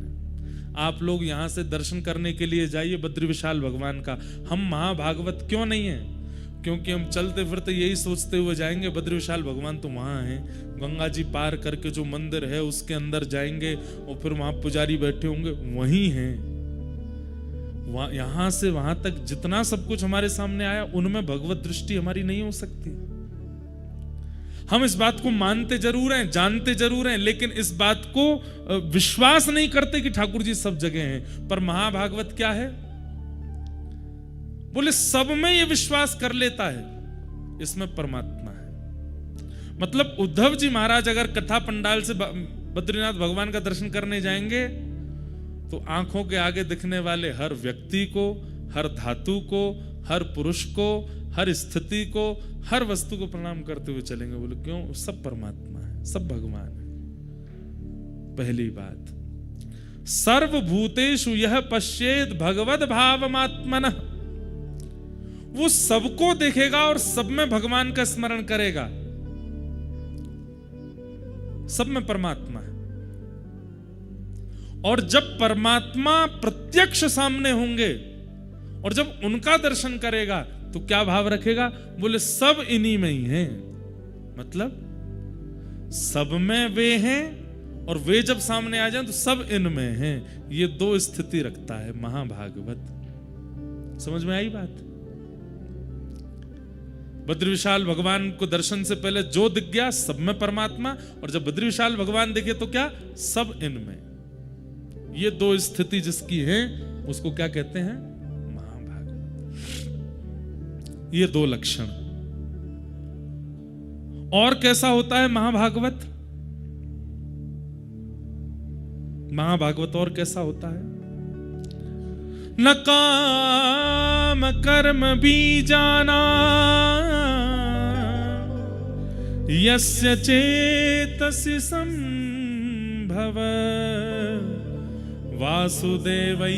आप लोग यहां से दर्शन करने के लिए जाइए बद्री विशाल भगवान का। हम महाभागवत क्यों नहीं है? क्योंकि हम चलते फिरते यही सोचते हुए जाएंगे बद्री विशाल भगवान तो वहां है। गंगा जी पार करके जो मंदिर है उसके अंदर जाएंगे और फिर वहां पुजारी बैठे होंगे, वहीं हैं। यहां से वहां तक जितना सब कुछ हमारे सामने आया, उनमें भगवत दृष्टि हमारी नहीं हो सकती। हम इस बात को मानते जरूर हैं, जानते जरूर हैं, लेकिन इस बात को विश्वास नहीं करते कि ठाकुर जी सब जगह हैं। पर महाभागवत क्या है? बोले सब में ये विश्वास कर लेता है इसमें परमात्मा है। मतलब उद्धव जी महाराज अगर कथा पंडाल से बद्रीनाथ भगवान का दर्शन करने जाएंगे तो आंखों के आगे दिखने वाले हर व्यक्ति को, हर धातु को, हर पुरुष को, हर स्थिति को, हर वस्तु को प्रणाम करते हुए चलेंगे। बोले क्यों? सब परमात्मा है, सब भगवान है। पहली बात, सर्वभूतेषु यह पश्येत भगवद भावमात्मनः, वो सबको देखेगा और सब में भगवान का स्मरण करेगा। सब में परमात्मा है। और जब परमात्मा प्रत्यक्ष सामने होंगे और जब उनका दर्शन करेगा तो क्या भाव रखेगा? बोले सब इन्हीं में ही हैं। मतलब सब में वे हैं और वे जब सामने आ जाएं तो सब इनमें हैं। ये दो स्थिति रखता है महाभागवत। समझ में आई बात? बद्री विशाल भगवान को दर्शन से पहले जो दिख गया सब में परमात्मा, और जब बद्री विशाल भगवान दिखे तो क्या? सब इनमें। ये दो स्थिति जिसकी है उसको क्या कहते हैं? महाभागवत। ये दो लक्षण। और कैसा होता है महाभागवत? महाभागवत और कैसा होता है? न काम कर्म बीजाना यस्य चेतसि संभव वासुदेवैकनिलय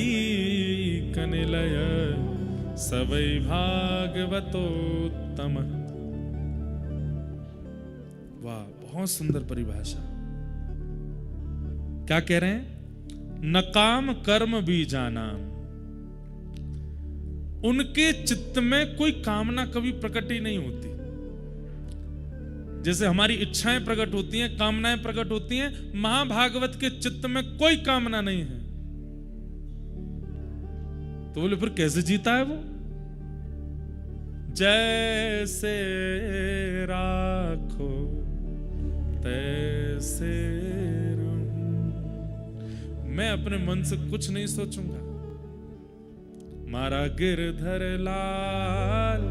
स वै भागवतोत्तम। वाह, बहुत सुंदर परिभाषा। क्या कह रहे हैं? न काम कर्म बीजाना, उनके चित्त में कोई कामना कभी प्रकट ही नहीं होती। जैसे हमारी इच्छाएं प्रकट होती हैं, कामनाएं प्रकट होती हैं, महाभागवत के चित्त में कोई कामना नहीं है। तो बोले फिर कैसे जीता है वो? जैसे राखो तैसे रहूं, मैं अपने मन से कुछ नहीं सोचूंगा। मारा गिरधर लाल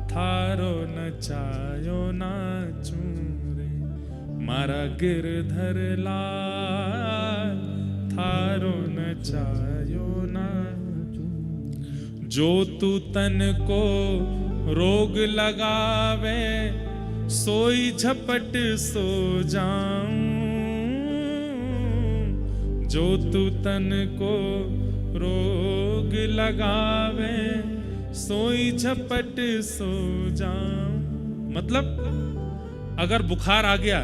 थारो नचायो नाचू रे, मारा गिरधर लाल थारो नचायो नाचू। जो तू तन को रोग लगावे सोई झपट सो जाऊं, जो तू तन को रोग लगावे सोई झपट सो जाऊं। मतलब अगर बुखार आ गया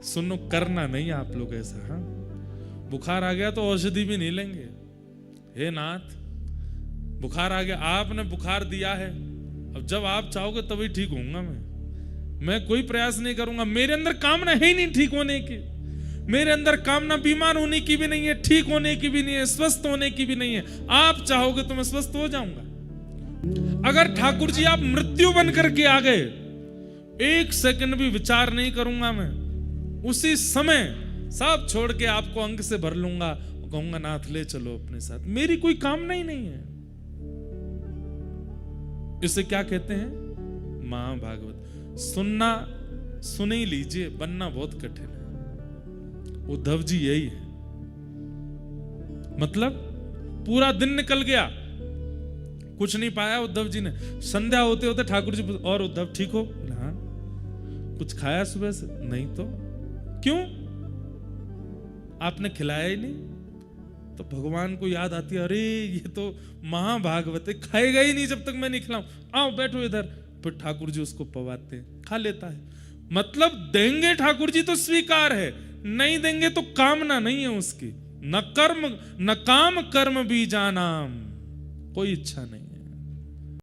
सुनो, करना नहीं आप लोग ऐसा। हाँ, बुखार आ गया तो औषधि भी नहीं लेंगे। हे नाथ, बुखार आ गया, आपने बुखार दिया है, अब जब आप चाहोगे तभी ठीक होऊंगा मैं कोई प्रयास नहीं करूंगा। मेरे अंदर कामना है ही नहीं ठीक होने की। मेरे अंदर कामना बीमार होने की भी नहीं है, ठीक होने की भी नहीं है, स्वस्थ होने की भी नहीं है। आप चाहोगे तो मैं स्वस्थ हो जाऊंगा। अगर ठाकुर जी आप मृत्यु बन करके आ गए, एक सेकंड भी विचार नहीं करूंगा मैं, उसी समय सब छोड़ के आपको अंग से भर लूंगा, कहूंगा नाथ ले चलो अपने साथ। मेरी कोई कामना ही नहीं है। इसे क्या कहते हैं? महाभागवत। सुनना सुन ही लीजिए, बनना बहुत कठिन है। उद्धव जी यही है। मतलब पूरा दिन निकल गया, कुछ नहीं पाया उद्धव जी ने। संध्या होते होते ठाकुर जी, और उद्धव ठीक हो? हाँ। कुछ खाया सुबह से? नहीं। तो क्यों? आपने खिलाया ही नहीं। तो भगवान को याद आती है, अरे ये तो महाभागवत है, खाएगा ही नहीं जब तक मैं नहीं खिलाऊं। आओ बैठो इधर। फिर ठाकुर जी उसको पवाते हैं, खा लेता है। मतलब देंगे ठाकुर जी तो स्वीकार है, नहीं देंगे तो कामना नहीं है उसकी। न काम कर्म बीजानाम, कोई इच्छा नहीं है।